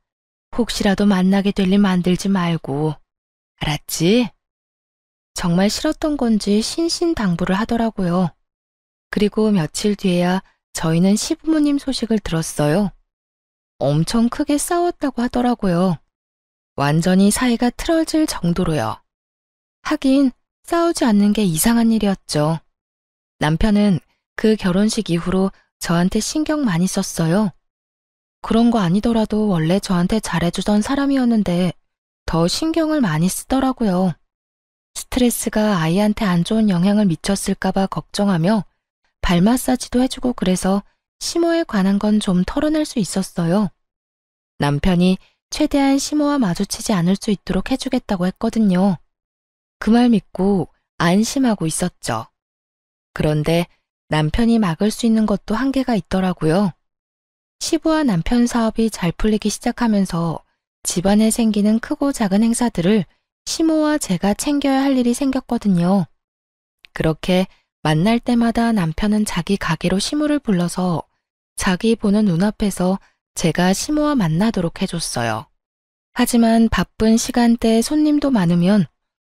혹시라도 만나게 될 일 만들지 말고. 알았지? 정말 싫었던 건지 신신당부를 하더라고요. 그리고 며칠 뒤에야 저희는 시부모님 소식을 들었어요. 엄청 크게 싸웠다고 하더라고요. 완전히 사이가 틀어질 정도로요. 하긴 싸우지 않는 게 이상한 일이었죠. 남편은 그 결혼식 이후로 저한테 신경 많이 썼어요. 그런 거 아니더라도 원래 저한테 잘해주던 사람이었는데 더 신경을 많이 쓰더라고요. 스트레스가 아이한테 안 좋은 영향을 미쳤을까봐 걱정하며 발 마사지도 해주고 그래서 시모에 관한 건 좀 털어낼 수 있었어요. 남편이 최대한 시모와 마주치지 않을 수 있도록 해주겠다고 했거든요. 그 말 믿고 안심하고 있었죠. 그런데 남편이 막을 수 있는 것도 한계가 있더라고요. 시부와 남편 사업이 잘 풀리기 시작하면서 집안에 생기는 크고 작은 행사들을 시모와 제가 챙겨야 할 일이 생겼거든요. 그렇게 만날 때마다 남편은 자기 가게로 시모를 불러서 자기 보는 눈앞에서 제가 시모와 만나도록 해줬어요. 하지만 바쁜 시간대에 손님도 많으면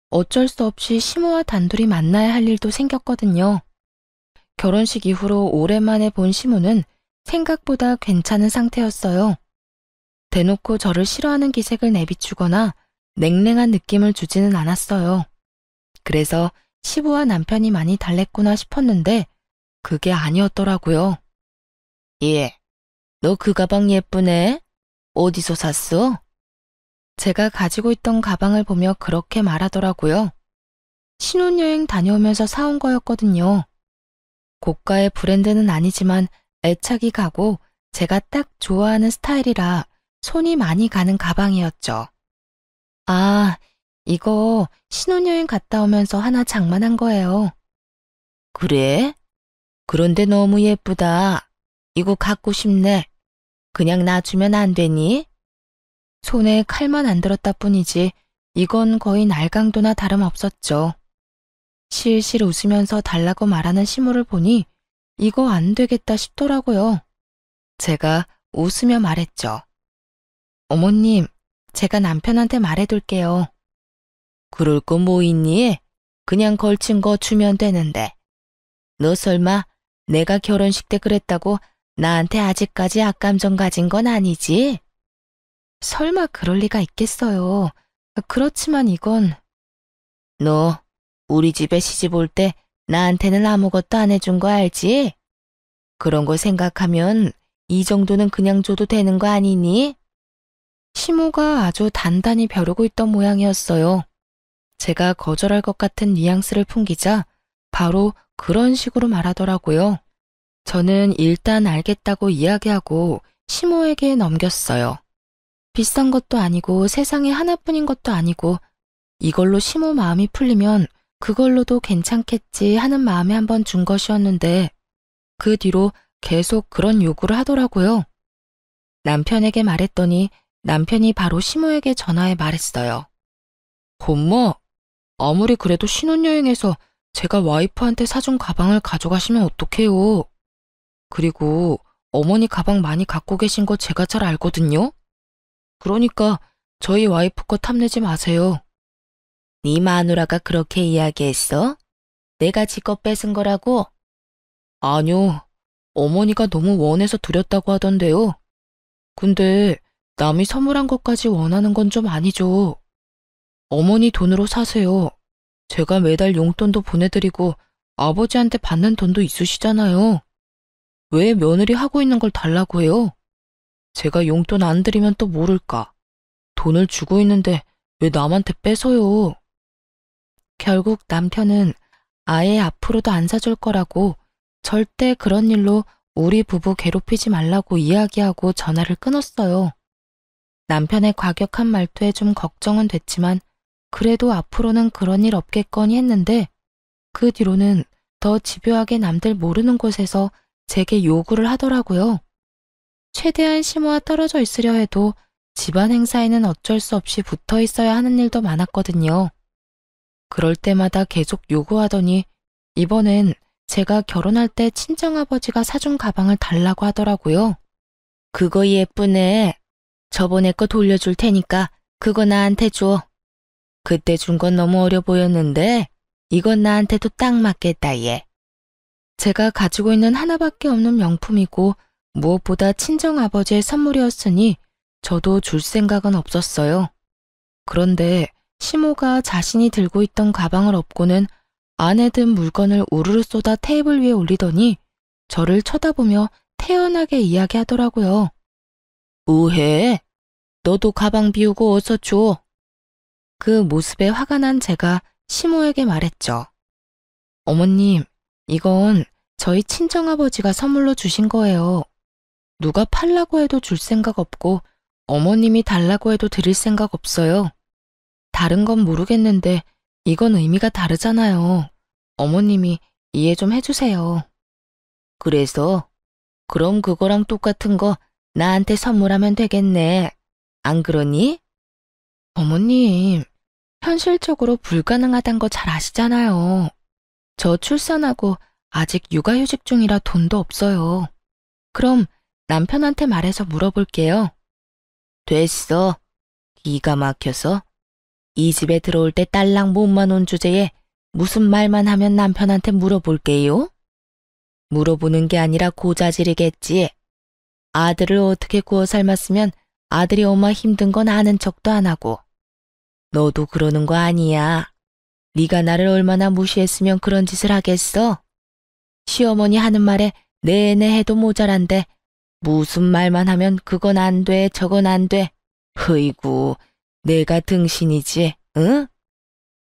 어쩔 수 없이 시모와 단둘이 만나야 할 일도 생겼거든요. 결혼식 이후로 오랜만에 본 시모는 생각보다 괜찮은 상태였어요. 대놓고 저를 싫어하는 기색을 내비추거나 냉랭한 느낌을 주지는 않았어요. 그래서 시부와 남편이 많이 달랬구나 싶었는데 그게 아니었더라고요. 예, 너 그 가방 예쁘네? 어디서 샀어? 제가 가지고 있던 가방을 보며 그렇게 말하더라고요. 신혼여행 다녀오면서 사온 거였거든요. 고가의 브랜드는 아니지만 애착이 가고 제가 딱 좋아하는 스타일이라 손이 많이 가는 가방이었죠. 아, 이거 신혼여행 갔다 오면서 하나 장만한 거예요. 그래? 그런데 너무 예쁘다. 이거 갖고 싶네. 그냥 놔주면 안 되니? 손에 칼만 안 들었다 뿐이지 이건 거의 날강도나 다름없었죠. 실실 웃으면서 달라고 말하는 시모를 보니 이거 안 되겠다 싶더라고요. 제가 웃으며 말했죠. 어머님, 제가 남편한테 말해둘게요. 그럴 거 뭐 있니? 그냥 걸친 거 주면 되는데. 너 설마 내가 결혼식 때 그랬다고 나한테 아직까지 악감정 가진 건 아니지? 설마 그럴 리가 있겠어요. 그렇지만 이건... 너 우리 집에 시집 올 때 나한테는 아무것도 안 해준 거 알지? 그런 거 생각하면 이 정도는 그냥 줘도 되는 거 아니니? 시모가 아주 단단히 벼르고 있던 모양이었어요. 제가 거절할 것 같은 뉘앙스를 풍기자 바로 그런 식으로 말하더라고요. 저는 일단 알겠다고 이야기하고 시모에게 넘겼어요. 비싼 것도 아니고 세상에 하나뿐인 것도 아니고 이걸로 시모 마음이 풀리면 그걸로도 괜찮겠지 하는 마음에 한번 준 것이었는데 그 뒤로 계속 그런 요구를 하더라고요. 남편에게 말했더니 남편이 바로 시모에게 전화해 말했어요. 엄마, 아무리 그래도 신혼여행에서 제가 와이프한테 사준 가방을 가져가시면 어떡해요. 그리고 어머니 가방 많이 갖고 계신 거 제가 잘 알거든요. 그러니까 저희 와이프 거 탐내지 마세요. 네 마누라가 그렇게 이야기했어? 내가 지껏 뺏은 거라고? 아니요. 어머니가 너무 원해서 드렸다고 하던데요. 근데 남이 선물한 것까지 원하는 건 좀 아니죠. 어머니 돈으로 사세요. 제가 매달 용돈도 보내드리고 아버지한테 받는 돈도 있으시잖아요. 왜 며느리 하고 있는 걸 달라고 해요? 제가 용돈 안 드리면 또 모를까. 돈을 주고 있는데 왜 남한테 뺏어요? 결국 남편은 아예 앞으로도 안 사줄 거라고 절대 그런 일로 우리 부부 괴롭히지 말라고 이야기하고 전화를 끊었어요. 남편의 과격한 말투에 좀 걱정은 됐지만 그래도 앞으로는 그런 일 없겠거니 했는데 그 뒤로는 더 집요하게 남들 모르는 곳에서 제게 요구를 하더라고요. 최대한 시모와 떨어져 있으려 해도 집안 행사에는 어쩔 수 없이 붙어 있어야 하는 일도 많았거든요. 그럴 때마다 계속 요구하더니 이번엔 제가 결혼할 때 친정아버지가 사준 가방을 달라고 하더라고요. 그거 예쁘네. 저번에 거 돌려줄 테니까 그거 나한테 줘. 그때 준 건 너무 어려 보였는데 이건 나한테도 딱 맞겠다 얘. 제가 가지고 있는 하나밖에 없는 명품이고 무엇보다 친정아버지의 선물이었으니 저도 줄 생각은 없었어요. 그런데 시모가 자신이 들고 있던 가방을 업고는 안에 든 물건을 우르르 쏟아 테이블 위에 올리더니 저를 쳐다보며 태연하게 이야기하더라고요. 뭐해? 너도 가방 비우고 어서 줘. 그 모습에 화가 난 제가 시모에게 말했죠. 어머님, 이건 저희 친정아버지가 선물로 주신 거예요. 누가 팔라고 해도 줄 생각 없고 어머님이 달라고 해도 드릴 생각 없어요. 다른 건 모르겠는데 이건 의미가 다르잖아요. 어머님이 이해 좀 해주세요. 그래서? 그럼 그거랑 똑같은 거 나한테 선물하면 되겠네. 안 그러니? 어머님, 현실적으로 불가능하단 거 잘 아시잖아요. 저 출산하고 아직 육아휴직 중이라 돈도 없어요. 그럼 남편한테 말해서 물어볼게요. 됐어. 기가 막혀서. 이 집에 들어올 때 딸랑 몸만 온 주제에 무슨 말만 하면 남편한테 물어볼게요? 물어보는 게 아니라 고자질이겠지. 아들을 어떻게 구워 삶았으면 아들이 엄마 힘든 건 아는 척도 안 하고. 너도 그러는 거 아니야. 네가 나를 얼마나 무시했으면 그런 짓을 하겠어? 시어머니 하는 말에 내내 해도 모자란데 무슨 말만 하면 그건 안 돼, 저건 안 돼. 흐이구, 내가 등신이지, 응?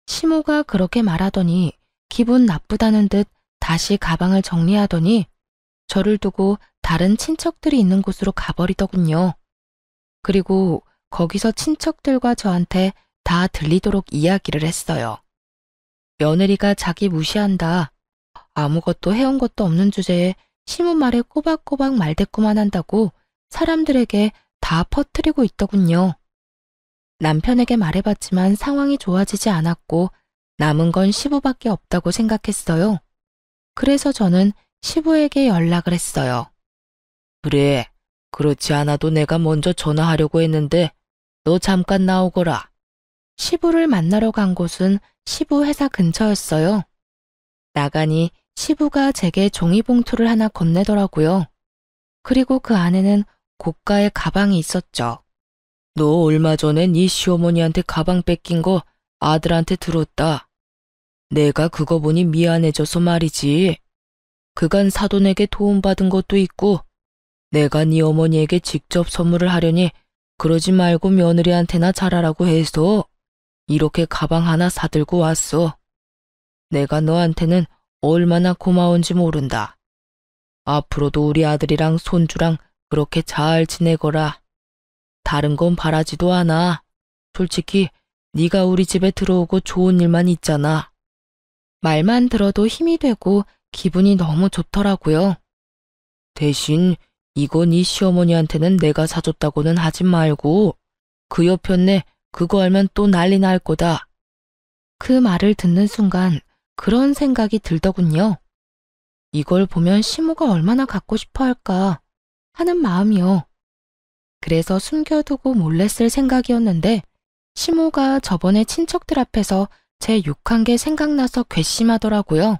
시모가 그렇게 말하더니 기분 나쁘다는 듯 다시 가방을 정리하더니 저를 두고 다른 친척들이 있는 곳으로 가버리더군요. 그리고 거기서 친척들과 저한테 다 들리도록 이야기를 했어요. 며느리가 자기 무시한다. 아무것도 해온 것도 없는 주제에 시모 말에 꼬박꼬박 말대꾸만 한다고 사람들에게 다 퍼뜨리고 있더군요. 남편에게 말해봤지만 상황이 좋아지지 않았고 남은 건 시부밖에 없다고 생각했어요. 그래서 저는 시부에게 연락을 했어요. 그래, 그렇지 않아도 내가 먼저 전화하려고 했는데 너 잠깐 나오거라. 시부를 만나러 간 곳은 시부 회사 근처였어요. 나가니 시부가 제게 종이봉투를 하나 건네더라고요. 그리고 그 안에는 고가의 가방이 있었죠. 너 얼마 전에 네 시어머니한테 가방 뺏긴 거 아들한테 들었다. 내가 그거 보니 미안해져서 말이지. 그간 사돈에게 도움받은 것도 있고 내가 네 어머니에게 직접 선물을 하려니 그러지 말고 며느리한테나 잘하라고 해서 이렇게 가방 하나 사들고 왔어. 내가 너한테는 얼마나 고마운지 모른다. 앞으로도 우리 아들이랑 손주랑 그렇게 잘 지내거라. 다른 건 바라지도 않아. 솔직히 네가 우리 집에 들어오고 좋은 일만 있잖아. 말만 들어도 힘이 되고 기분이 너무 좋더라고요. 대신 이거 네 시어머니한테는 내가 사줬다고는 하지 말고 그 여편네 그거 알면 또 난리 날 거다. 그 말을 듣는 순간 그런 생각이 들더군요. 이걸 보면 시모가 얼마나 갖고 싶어 할까 하는 마음이요. 그래서 숨겨두고 몰래 쓸 생각이었는데 시모가 저번에 친척들 앞에서 제 욕한 게 생각나서 괘씸하더라고요.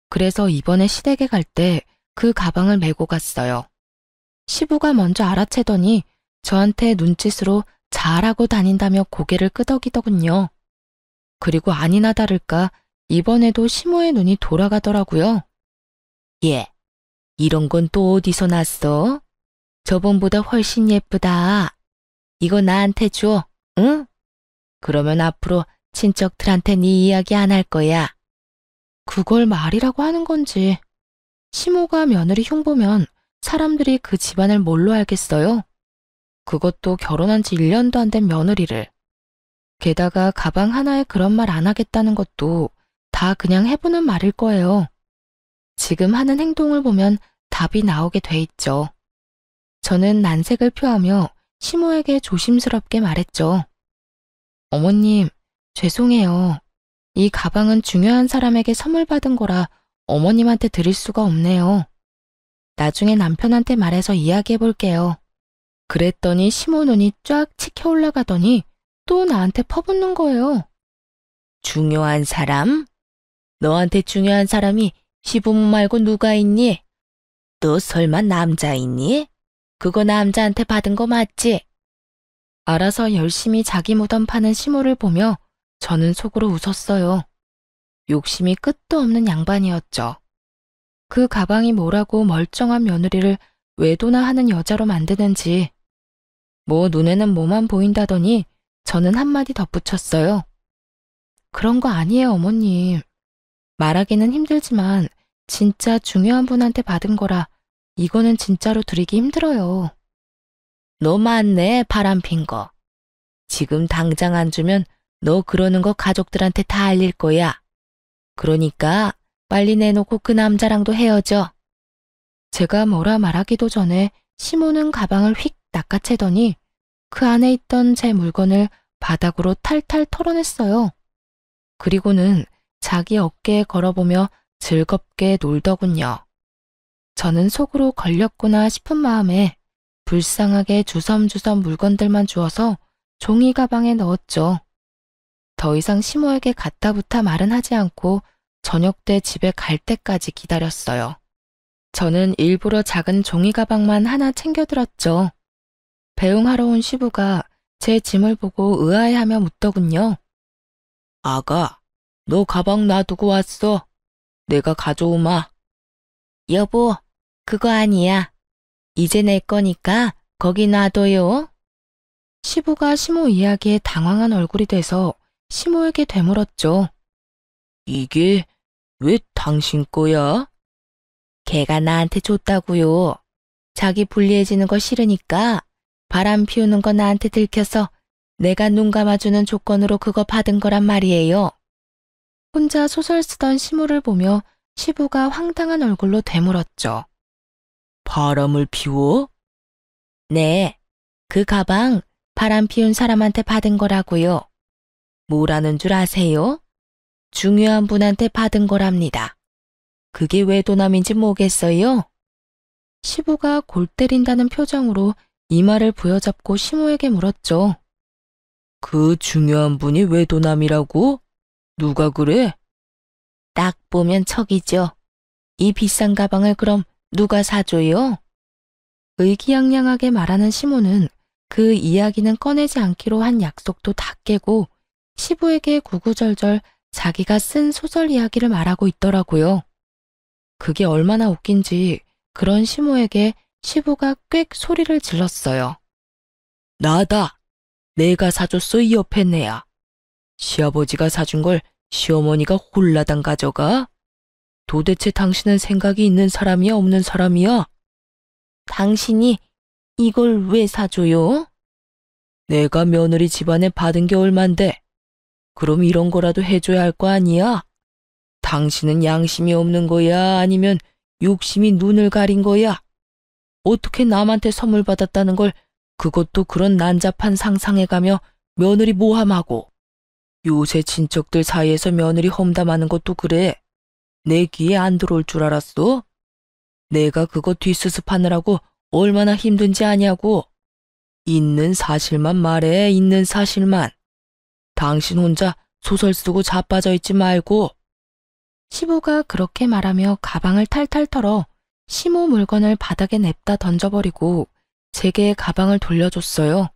그래서 이번에 시댁에 갈 때 그 가방을 메고 갔어요. 시부가 먼저 알아채더니 저한테 눈짓으로 잘하고 다닌다며 고개를 끄덕이더군요. 그리고 아니나 다를까 이번에도 시모의 눈이 돌아가더라고요. 얘, 이런 건 또 어디서 났어? 저번보다 훨씬 예쁘다. 이거 나한테 줘, 응? 그러면 앞으로 친척들한테 네 이야기 안 할 거야. 그걸 말이라고 하는 건지. 시모가 며느리 흉보면 사람들이 그 집안을 뭘로 알겠어요? 그것도 결혼한 지 1년도 안 된 며느리를. 게다가 가방 하나에 그런 말 안 하겠다는 것도 다 그냥 해보는 말일 거예요. 지금 하는 행동을 보면 답이 나오게 돼 있죠. 저는 난색을 표하며 시모에게 조심스럽게 말했죠. 어머님, 죄송해요. 이 가방은 중요한 사람에게 선물 받은 거라 어머님한테 드릴 수가 없네요. 나중에 남편한테 말해서 이야기해 볼게요. 그랬더니 시모 눈이 쫙 치켜 올라가더니 또 나한테 퍼붓는 거예요. 중요한 사람? 너한테 중요한 사람이 시부모 말고 누가 있니? 너 설마 남자 있니? 그거 남자한테 받은 거 맞지? 알아서 열심히 자기 무덤 파는 시모를 보며 저는 속으로 웃었어요. 욕심이 끝도 없는 양반이었죠. 그 가방이 뭐라고 멀쩡한 며느리를 외도나 하는 여자로 만드는지. 뭐 눈에는 뭐만 보인다더니 저는 한마디 덧붙였어요. 그런 거 아니에요, 어머님. 말하기는 힘들지만 진짜 중요한 분한테 받은 거라 이거는 진짜로 드리기 힘들어요. 너 맞네, 바람핀 거. 지금 당장 안 주면 너 그러는 거 가족들한테 다 알릴 거야. 그러니까 빨리 내놓고 그 남자랑도 헤어져. 제가 뭐라 말하기도 전에 시모는 가방을 휙 낚아채더니 그 안에 있던 제 물건을 바닥으로 탈탈 털어냈어요. 그리고는 자기 어깨에 걸어보며 즐겁게 놀더군요. 저는 속으로 걸렸구나 싶은 마음에 불쌍하게 주섬주섬 물건들만 주워서 종이 가방에 넣었죠. 더 이상 시모에게 갖다부타 말은 하지 않고 저녁 때 집에 갈 때까지 기다렸어요. 저는 일부러 작은 종이 가방만 하나 챙겨들었죠. 배웅하러 온 시부가 제 짐을 보고 의아해하며 묻더군요. 아가, 너 가방 놔두고 왔어. 내가 가져오마. 여보, 그거 아니야. 이제 내 거니까 거기 놔둬요. 시부가 시모 이야기에 당황한 얼굴이 돼서 시모에게 되물었죠. 이게 왜 당신 거야? 걔가 나한테 줬다고요. 자기 불리해지는 거 싫으니까 바람 피우는 거 나한테 들켜서 내가 눈 감아주는 조건으로 그거 받은 거란 말이에요. 혼자 소설 쓰던 시모를 보며 시부가 황당한 얼굴로 되물었죠. 바람을 피워? 네, 그 가방 바람 피운 사람한테 받은 거라고요. 뭐라는 줄 아세요? 중요한 분한테 받은 거랍니다. 그게 외도남인지 뭐겠어요? 시부가 골 때린다는 표정으로 이마를 부여잡고 시모에게 물었죠. 그 중요한 분이 외도남이라고? 누가 그래? 딱 보면 척이죠. 이 비싼 가방을 그럼 누가 사줘요? 의기양양하게 말하는 시모는 그 이야기는 꺼내지 않기로 한 약속도 다 깨고 시부에게 구구절절 자기가 쓴 소설 이야기를 말하고 있더라고요. 그게 얼마나 웃긴지 그런 시모에게 시부가 꽥 소리를 질렀어요. 나다. 내가 사줬어, 이 옆에 내야. 시아버지가 사준 걸 시어머니가 홀라당 가져가? 도대체 당신은 생각이 있는 사람이야, 없는 사람이야? 당신이 이걸 왜 사줘요? 내가 며느리 집안에 받은 게 얼만데? 그럼 이런 거라도 해줘야 할 거 아니야? 당신은 양심이 없는 거야? 아니면 욕심이 눈을 가린 거야? 어떻게 남한테 선물 받았다는 걸 그것도 그런 난잡한 상상해가며 며느리 모함하고. 요새 친척들 사이에서 며느리 험담하는 것도 그래. 내 귀에 안 들어올 줄 알았어? 내가 그거 뒷수습하느라고 얼마나 힘든지 아냐고. 있는 사실만 말해, 있는 사실만. 당신 혼자 소설 쓰고 자빠져 있지 말고. 시부가 그렇게 말하며 가방을 탈탈 털어 시모 물건을 바닥에 냅다 던져버리고 제게 가방을 돌려줬어요.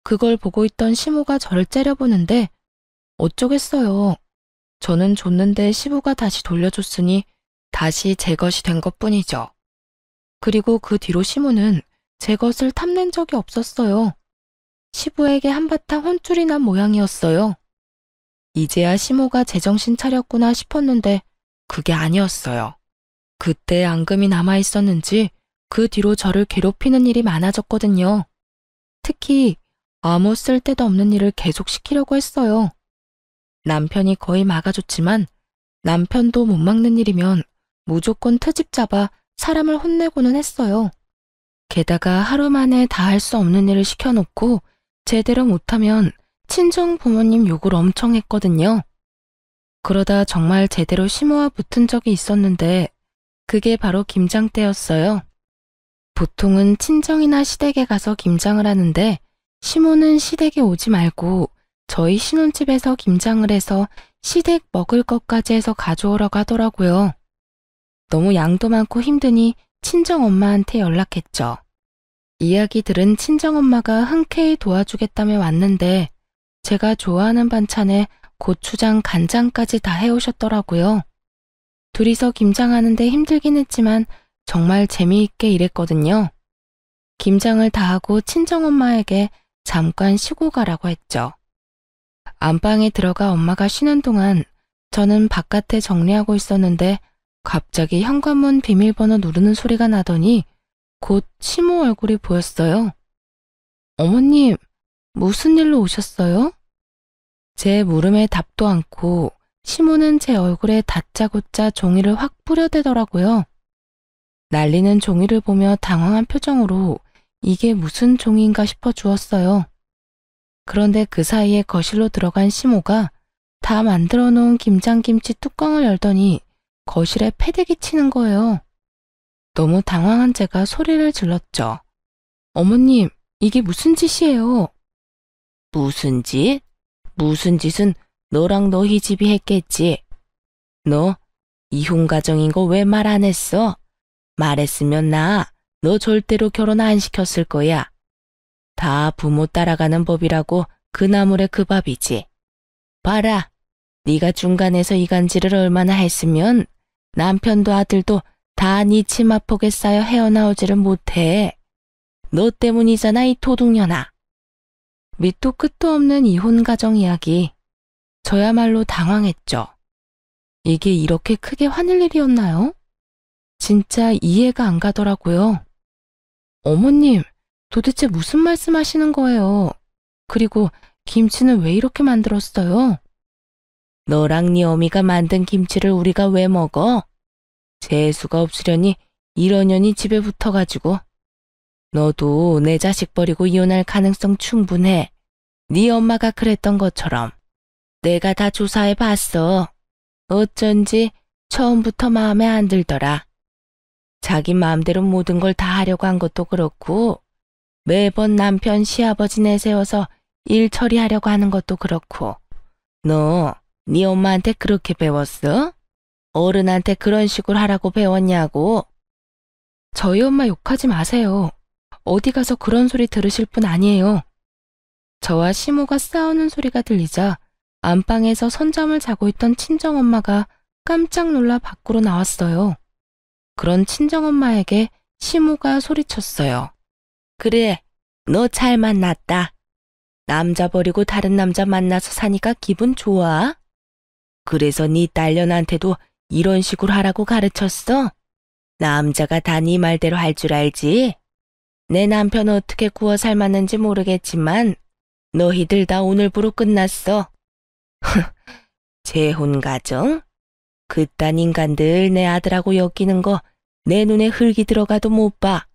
그걸 보고 있던 시모가 저를 째려보는데 어쩌겠어요. 저는 줬는데 시부가 다시 돌려줬으니 다시 제 것이 된 것뿐이죠. 그리고 그 뒤로 시모는 제 것을 탐낸 적이 없었어요. 시부에게 한바탕 혼쭐이 난 모양이었어요. 이제야 시모가 제정신 차렸구나 싶었는데 그게 아니었어요. 그때 앙금이 남아있었는지 그 뒤로 저를 괴롭히는 일이 많아졌거든요. 특히 아무 쓸데도 없는 일을 계속 시키려고 했어요. 남편이 거의 막아줬지만 남편도 못 막는 일이면 무조건 트집 잡아 사람을 혼내고는 했어요. 게다가 하루 만에 다 할 수 없는 일을 시켜놓고 제대로 못하면 친정 부모님 욕을 엄청 했거든요. 그러다 정말 제대로 시모와 붙은 적이 있었는데 그게 바로 김장 때였어요. 보통은 친정이나 시댁에 가서 김장을 하는데 시모는 시댁에 오지 말고 저희 신혼집에서 김장을 해서 시댁 먹을 것까지 해서 가져오라고 하더라고요. 너무 양도 많고 힘드니 친정엄마한테 연락했죠. 이야기 들은 친정엄마가 흔쾌히 도와주겠다며 왔는데 제가 좋아하는 반찬에 고추장, 간장까지 다 해오셨더라고요. 둘이서 김장하는데 힘들긴 했지만 정말 재미있게 일했거든요. 김장을 다 하고 친정엄마에게 잠깐 쉬고 가라고 했죠. 안방에 들어가 엄마가 쉬는 동안 저는 바깥에 정리하고 있었는데 갑자기 현관문 비밀번호 누르는 소리가 나더니 곧 시모 얼굴이 보였어요. 어머님, 무슨 일로 오셨어요? 제 물음에 답도 않고 시모는 제 얼굴에 다짜고짜 종이를 확 뿌려대더라고요. 날리는 종이를 보며 당황한 표정으로 이게 무슨 종이인가 싶어 주었어요. 그런데 그 사이에 거실로 들어간 시모가 다 만들어 놓은 김장김치 뚜껑을 열더니 거실에 패대기 치는 거예요. 너무 당황한 제가 소리를 질렀죠. 어머님, 이게 무슨 짓이에요? 무슨 짓? 무슨 짓은 너랑 너희 집이 했겠지. 너 이혼 가정인 거 왜 말 안 했어? 말했으면 너 절대로 결혼 안 시켰을 거야. 다 부모 따라가는 법이라고 그 나물에 그 밥이지. 봐라, 네가 중간에서 이간질을 얼마나 했으면 남편도 아들도 다 네 치마폭에 쌓여 헤어나오지를 못해. 너 때문이잖아, 이 도둑년아. 밑도 끝도 없는 이혼 가정 이야기. 저야말로 당황했죠. 이게 이렇게 크게 화낼 일이었나요? 진짜 이해가 안 가더라고요. 어머님, 도대체 무슨 말씀하시는 거예요? 그리고 김치는 왜 이렇게 만들었어요? 너랑 네 어미가 만든 김치를 우리가 왜 먹어? 재수가 없으려니 이런 년이 집에 붙어가지고. 너도 내 자식 버리고 이혼할 가능성 충분해. 네 엄마가 그랬던 것처럼. 내가 다 조사해 봤어. 어쩐지 처음부터 마음에 안 들더라. 자기 마음대로 모든 걸 다 하려고 한 것도 그렇고 매번 남편 시아버지 내세워서 일 처리하려고 하는 것도 그렇고. 너 네 엄마한테 그렇게 배웠어? 어른한테 그런 식으로 하라고 배웠냐고? 저희 엄마 욕하지 마세요. 어디 가서 그런 소리 들으실 분 아니에요. 저와 시모가 싸우는 소리가 들리자 안방에서 선잠을 자고 있던 친정엄마가 깜짝 놀라 밖으로 나왔어요. 그런 친정엄마에게 시모가 소리쳤어요. 그래, 너 잘 만났다. 남자 버리고 다른 남자 만나서 사니까 기분 좋아? 그래서 네 딸년한테도 이런 식으로 하라고 가르쳤어? 남자가 다 네 말대로 할 줄 알지? 내 남편 어떻게 구워 삶았는지 모르겠지만 너희들 다 오늘부로 끝났어. 재혼 가정? 그딴 인간들 내 아들하고 엮이는 거 내 눈에 흙이 들어가도 못 봐.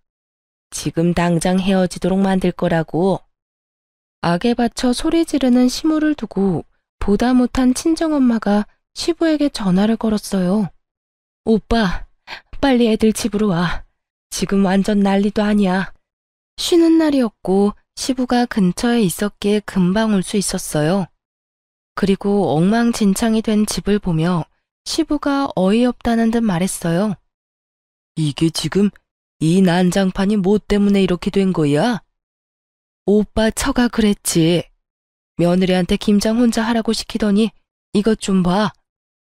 지금 당장 헤어지도록 만들 거라고. 악에 받쳐 소리 지르는 시모를 두고 보다 못한 친정엄마가 시부에게 전화를 걸었어요. 오빠, 빨리 애들 집으로 와. 지금 완전 난리도 아니야. 쉬는 날이었고 시부가 근처에 있었기에 금방 올 수 있었어요. 그리고 엉망진창이 된 집을 보며 시부가 어이없다는 듯 말했어요. 이게 지금 이 난장판이 뭐 때문에 이렇게 된 거야? 오빠 처가 그랬지. 며느리한테 김장 혼자 하라고 시키더니 이것 좀 봐.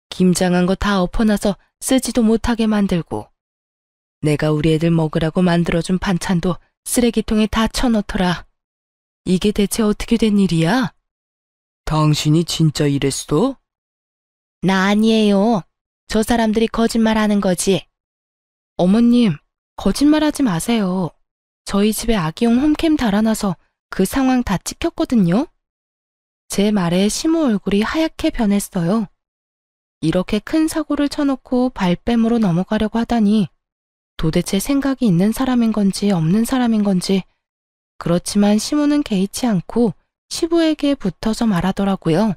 김장한 거 다 엎어놔서 쓰지도 못하게 만들고. 내가 우리 애들 먹으라고 만들어준 반찬도 쓰레기통에 다 쳐넣더라. 이게 대체 어떻게 된 일이야? 당신이 진짜 이랬어? 나 아니에요. 저 사람들이 거짓말하는 거지. 어머님, 거짓말하지 마세요. 저희 집에 아기용 홈캠 달아놔서 그 상황 다 찍혔거든요. 제 말에 시모 얼굴이 하얗게 변했어요. 이렇게 큰 사고를 쳐놓고 발뺌으로 넘어가려고 하다니 도대체 생각이 있는 사람인 건지 없는 사람인 건지. 그렇지만 시모는 개의치 않고 시부에게 붙어서 말하더라고요.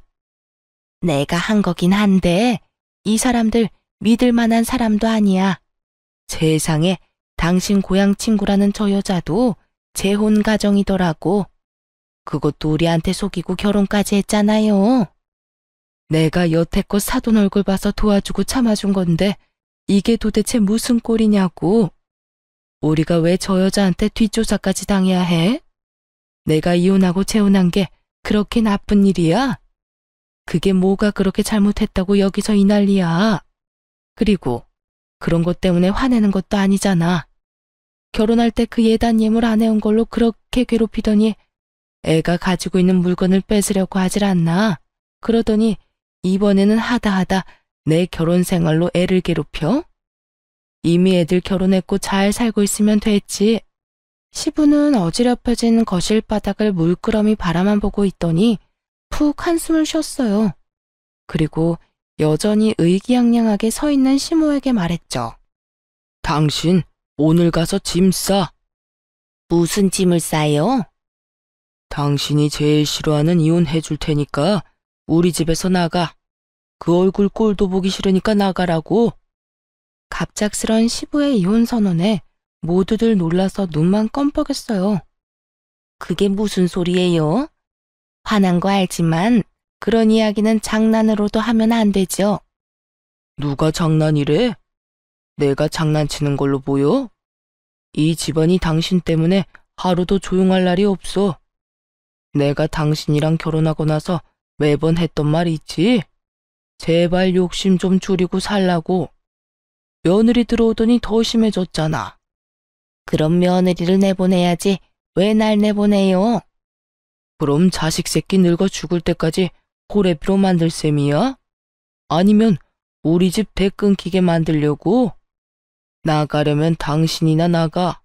내가 한 거긴 한데 이 사람들 믿을 만한 사람도 아니야. 세상에 당신 고향 친구라는 저 여자도 재혼 가정이더라고. 그것도 우리한테 속이고 결혼까지 했잖아요. 내가 여태껏 사돈 얼굴 봐서 도와주고 참아준 건데 이게 도대체 무슨 꼴이냐고. 우리가 왜 저 여자한테 뒷조사까지 당해야 해? 내가 이혼하고 재혼한 게 그렇게 나쁜 일이야? 그게 뭐가 그렇게 잘못했다고 여기서 이 난리야. 그리고 그런 것 때문에 화내는 것도 아니잖아. 결혼할 때 그 예단 예물 안 해온 걸로 그렇게 괴롭히더니 애가 가지고 있는 물건을 뺏으려고 하질 않나. 그러더니 이번에는 하다 내 결혼 생활로 애를 괴롭혀? 이미 애들 결혼했고 잘 살고 있으면 됐지. 시부는 어지럽혀진 거실 바닥을 물끄러미 바라만 보고 있더니 푹 한숨을 쉬었어요. 그리고 여전히 의기양양하게 서 있는 시모에게 말했죠. 당신 오늘 가서 짐 싸. 무슨 짐을 싸요? 당신이 제일 싫어하는 이혼해 줄 테니까 우리 집에서 나가. 그 얼굴 꼴도 보기 싫으니까 나가라고. 갑작스런 시부의 이혼 선언에 모두들 놀라서 눈만 껌뻑였어요. 그게 무슨 소리예요? 화난 거 알지만 그런 이야기는 장난으로도 하면 안 되죠. 누가 장난이래? 내가 장난치는 걸로 보여? 이 집안이 당신 때문에 하루도 조용할 날이 없어. 내가 당신이랑 결혼하고 나서 매번 했던 말 있지? 제발 욕심 좀 줄이고 살라고. 며느리 들어오더니 더 심해졌잖아. 그럼 며느리를 내보내야지 왜 날 내보내요? 그럼 자식 새끼 늙어 죽을 때까지 호래비로 만들 셈이야? 아니면 우리 집 배 끊기게 만들려고? 나가려면 당신이나 나가.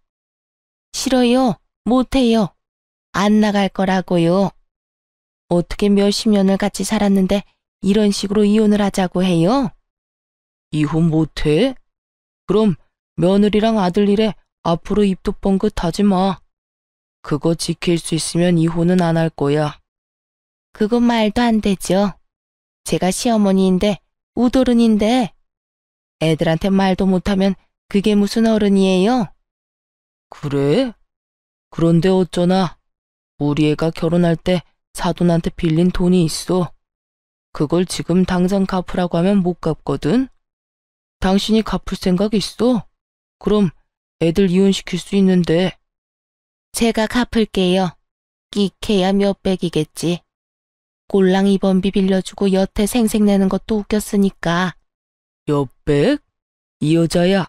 싫어요. 못해요. 안 나갈 거라고요. 어떻게 몇십 년을 같이 살았는데 이런 식으로 이혼을 하자고 해요? 이혼 못해? 그럼 며느리랑 아들 일에 앞으로 입도 뻥긋 하지 마. 그거 지킬 수 있으면 이혼은 안 할 거야. 그건 말도 안 되죠. 제가 시어머니인데 우도른인데 애들한테 말도 못하면 그게 무슨 어른이에요? 그래? 그런데 어쩌나 우리 애가 결혼할 때 사돈한테 빌린 돈이 있어. 그걸 지금 당장 갚으라고 하면 못 갚거든. 당신이 갚을 생각 있어? 그럼 애들 이혼시킬 수 있는데. 제가 갚을게요. 끼케야 몇백이겠지. 꼴랑 입원비 빌려주고 여태 생색내는 것도 웃겼으니까. 몇백? 이 여자야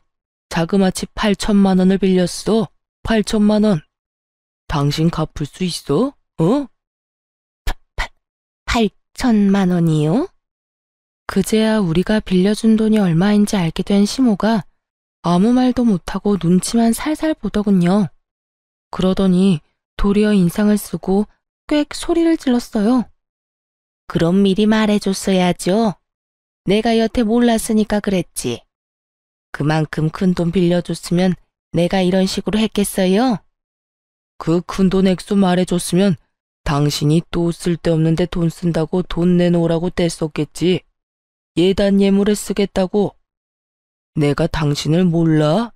자그마치 8천만 원을 빌렸어. 8천만 원. 당신 갚을 수 있어? 어? 8천만 원이요? 그제야 우리가 빌려준 돈이 얼마인지 알게 된 시모가 아무 말도 못하고 눈치만 살살 보더군요. 그러더니 도리어 인상을 쓰고 꽥 소리를 질렀어요. 그럼 미리 말해줬어야죠. 내가 여태 몰랐으니까 그랬지. 그만큼 큰 돈 빌려줬으면 내가 이런 식으로 했겠어요? 그 큰 돈 액수 말해줬으면 당신이 또 쓸데없는데 돈 쓴다고 돈 내놓으라고 떼썼겠지. 예단 예물에 쓰겠다고. 내가 당신을 몰라?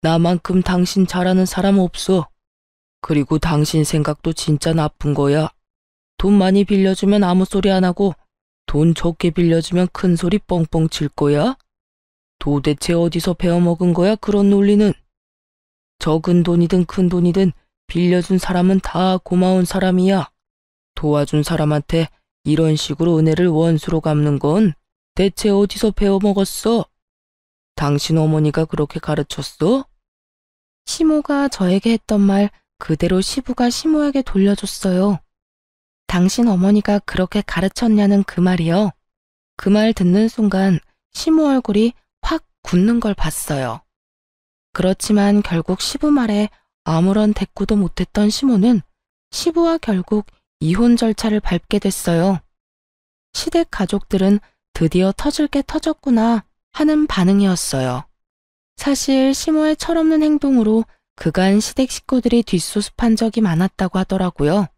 나만큼 당신 잘하는 사람 없어. 그리고 당신 생각도 진짜 나쁜 거야. 돈 많이 빌려주면 아무 소리 안 하고 돈 적게 빌려주면 큰 소리 뻥뻥 칠 거야? 도대체 어디서 배워먹은 거야 그런 논리는? 적은 돈이든 큰 돈이든 빌려준 사람은 다 고마운 사람이야. 도와준 사람한테 이런 식으로 은혜를 원수로 갚는 건 대체 어디서 배워먹었어? 당신 어머니가 그렇게 가르쳤어? 시모가 저에게 했던 말 그대로 시부가 시모에게 돌려줬어요. 당신 어머니가 그렇게 가르쳤냐는 그 말이요. 그 말 듣는 순간 시모 얼굴이 확 굳는 걸 봤어요. 그렇지만 결국 시부 말에 아무런 대꾸도 못했던 시모는 시부와 결국 이혼 절차를 밟게 됐어요. 시댁 가족들은 드디어 터질 게 터졌구나 하는 반응이었어요. 사실 시모의 철없는 행동으로 그간 시댁 식구들이 뒷소습한 적이 많았다고 하더라고요.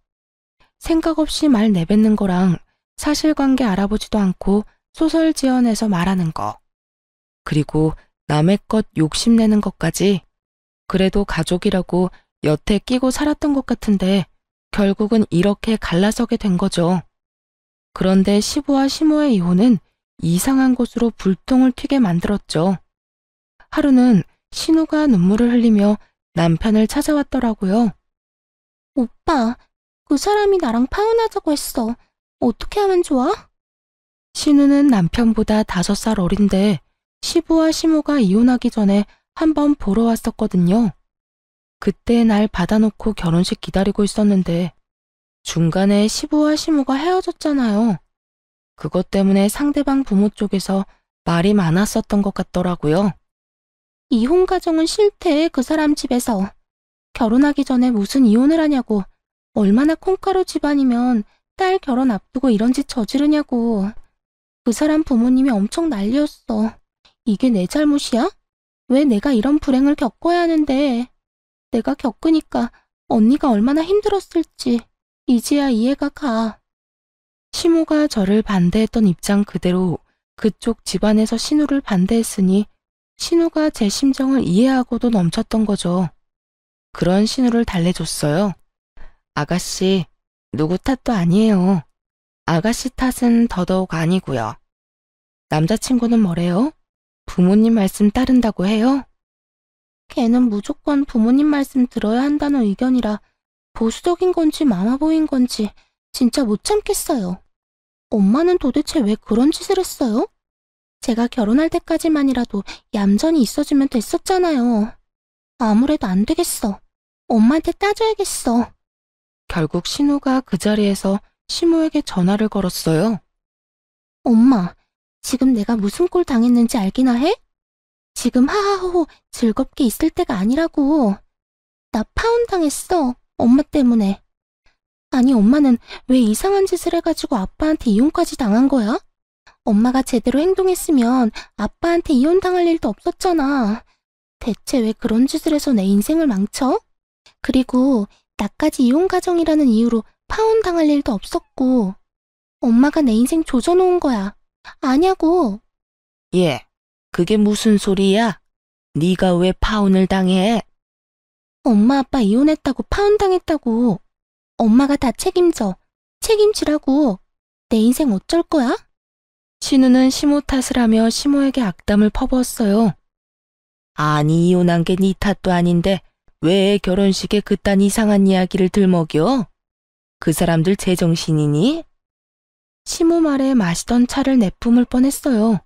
생각 없이 말 내뱉는 거랑 사실관계 알아보지도 않고 소설 지어내서 말하는 거. 그리고 남의 것 욕심내는 것까지. 그래도 가족이라고 여태 끼고 살았던 것 같은데 결국은 이렇게 갈라서게 된 거죠. 그런데 시부와 시모의 이혼은 이상한 곳으로 불똥을 튀게 만들었죠. 하루는 신우가 눈물을 흘리며 남편을 찾아왔더라고요. 오빠, 그 사람이 나랑 파혼하자고 했어. 어떻게 하면 좋아? 신우는 남편보다 5살 어린데 시부와 시모가 이혼하기 전에 한번 보러 왔었거든요. 그때 날 받아놓고 결혼식 기다리고 있었는데 중간에 시부와 시모가 헤어졌잖아요. 그것 때문에 상대방 부모 쪽에서 말이 많았었던 것 같더라고요. 이혼 가정은 싫대, 그 사람 집에서. 결혼하기 전에 무슨 이혼을 하냐고. 얼마나 콩가루 집안이면 딸 결혼 앞두고 이런 짓 저지르냐고. 그 사람 부모님이 엄청 난리였어. 이게 내 잘못이야? 왜 내가 이런 불행을 겪어야 하는데. 내가 겪으니까 언니가 얼마나 힘들었을지 이제야 이해가 가. 시모가 저를 반대했던 입장 그대로 그쪽 집안에서 신우를 반대했으니 신우가 제 심정을 이해하고도 넘쳤던 거죠. 그런 신우를 달래줬어요. 아가씨, 누구 탓도 아니에요. 아가씨 탓은 더더욱 아니고요. 남자친구는 뭐래요? 부모님 말씀 따른다고 해요? 걔는 무조건 부모님 말씀 들어야 한다는 의견이라 보수적인 건지 마마보인 건지 진짜 못 참겠어요. 엄마는 도대체 왜 그런 짓을 했어요? 제가 결혼할 때까지만이라도 얌전히 있어주면 됐었잖아요. 아무래도 안 되겠어. 엄마한테 따져야겠어. 결국 신우가 그 자리에서 시모에게 전화를 걸었어요. 엄마, 지금 내가 무슨 꼴 당했는지 알기나 해? 지금 하하호호 즐겁게 있을 때가 아니라고. 나 파혼 당했어. 엄마 때문에. 아니, 엄마는 왜 이상한 짓을 해가지고 아빠한테 이혼까지 당한 거야? 엄마가 제대로 행동했으면 아빠한테 이혼당할 일도 없었잖아. 대체 왜 그런 짓을 해서 내 인생을 망쳐? 그리고 나까지 이혼 가정이라는 이유로 파혼당할 일도 없었고. 엄마가 내 인생 조져놓은 거야. 아냐고. 예, 그게 무슨 소리야? 네가 왜 파혼을 당해? 엄마 아빠 이혼했다고 파혼당했다고. 엄마가 다 책임져. 책임지라고. 내 인생 어쩔 거야? 신우는 시모 탓을 하며 시모에게 악담을 퍼부었어요. 아니, 이혼한 게 네 탓도 아닌데 왜 결혼식에 그딴 이상한 이야기를 들먹여? 그 사람들 제정신이니? 시모 말에 마시던 차를 내뿜을 뻔했어요.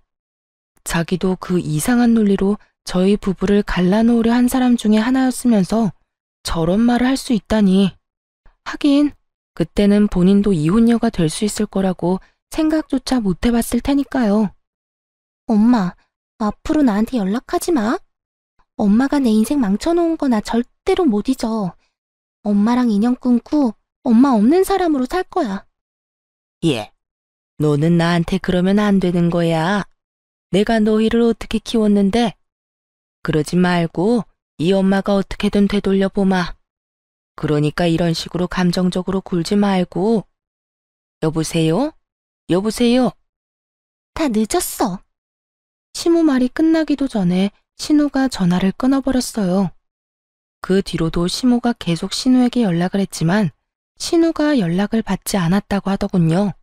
자기도 그 이상한 논리로 저희 부부를 갈라놓으려 한 사람 중에 하나였으면서 저런 말을 할 수 있다니. 하긴 그때는 본인도 이혼녀가 될 수 있을 거라고 생각조차 못 해봤을 테니까요. 엄마, 앞으로 나한테 연락하지 마. 엄마가 내 인생 망쳐놓은 거 나 절대로 못 잊어. 엄마랑 인연 끊고 엄마 없는 사람으로 살 거야. 예, 너는 나한테 그러면 안 되는 거야. 내가 너희를 어떻게 키웠는데? 그러지 말고 이 엄마가 어떻게든 되돌려보마. 그러니까 이런 식으로 감정적으로 굴지 말고. 여보세요? 여보세요? 다 늦었어. 시모 말이 끝나기도 전에 신우가 전화를 끊어버렸어요. 그 뒤로도 시모가 계속 신우에게 연락을 했지만 신우가 연락을 받지 않았다고 하더군요.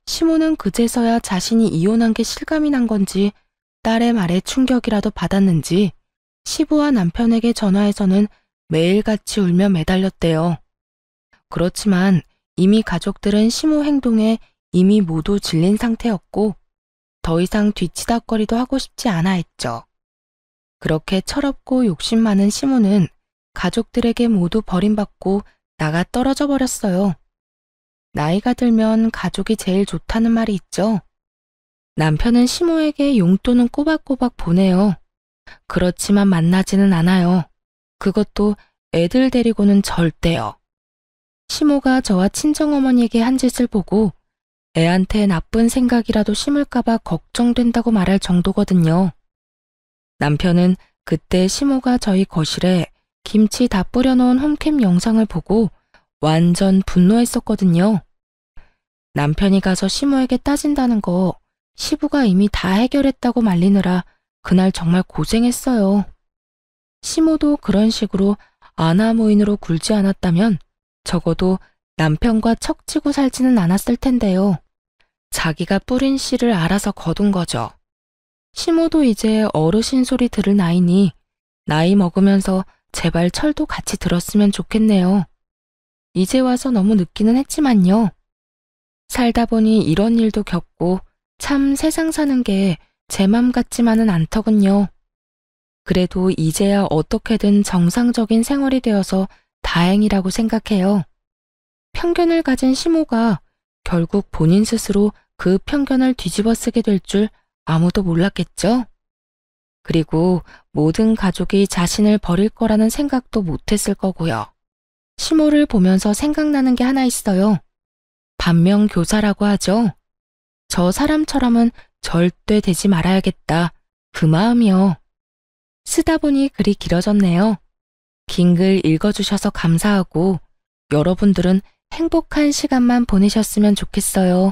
시모는 그제서야 자신이 이혼한 게 실감이 난 건지 딸의 말에 충격이라도 받았는지 시부와 남편에게 전화해서는 매일같이 울며 매달렸대요. 그렇지만 이미 가족들은 시모 행동에 이미 모두 질린 상태였고 더 이상 뒤치다꺼리도 하고 싶지 않아 했죠. 그렇게 철없고 욕심 많은 시모는 가족들에게 모두 버림받고 나가 떨어져 버렸어요. 나이가 들면 가족이 제일 좋다는 말이 있죠. 남편은 시모에게 용돈은 꼬박꼬박 보내요. 그렇지만 만나지는 않아요. 그것도 애들 데리고는 절대요. 시모가 저와 친정어머니에게 한 짓을 보고 애한테 나쁜 생각이라도 심을까봐 걱정된다고 말할 정도거든요. 남편은 그때 시모가 저희 거실에 김치 다 뿌려놓은 홈캠 영상을 보고 완전 분노했었거든요. 남편이 가서 시모에게 따진다는 거 시부가 이미 다 해결했다고 말리느라 그날 정말 고생했어요. 시모도 그런 식으로 아나무인으로 굴지 않았다면 적어도 남편과 척지고 살지는 않았을 텐데요. 자기가 뿌린 씨를 알아서 거둔 거죠. 시모도 이제 어르신 소리 들을 나이니 나이 먹으면서 제발 철도 같이 들었으면 좋겠네요. 이제 와서 너무 늦기는 했지만요. 살다 보니 이런 일도 겪고 참 세상 사는 게 제 맘 같지만은 않더군요. 그래도 이제야 어떻게든 정상적인 생활이 되어서 다행이라고 생각해요. 편견을 가진 시모가 결국 본인 스스로 그 편견을 뒤집어 쓰게 될 줄 아무도 몰랐겠죠? 그리고 모든 가족이 자신을 버릴 거라는 생각도 못했을 거고요. 시모를 보면서 생각나는 게 하나 있어요. 반면교사라고 하죠. 저 사람처럼은 절대 되지 말아야겠다. 그 마음이요. 쓰다 보니 글이 길어졌네요. 긴 글 읽어주셔서 감사하고 여러분들은 행복한 시간만 보내셨으면 좋겠어요.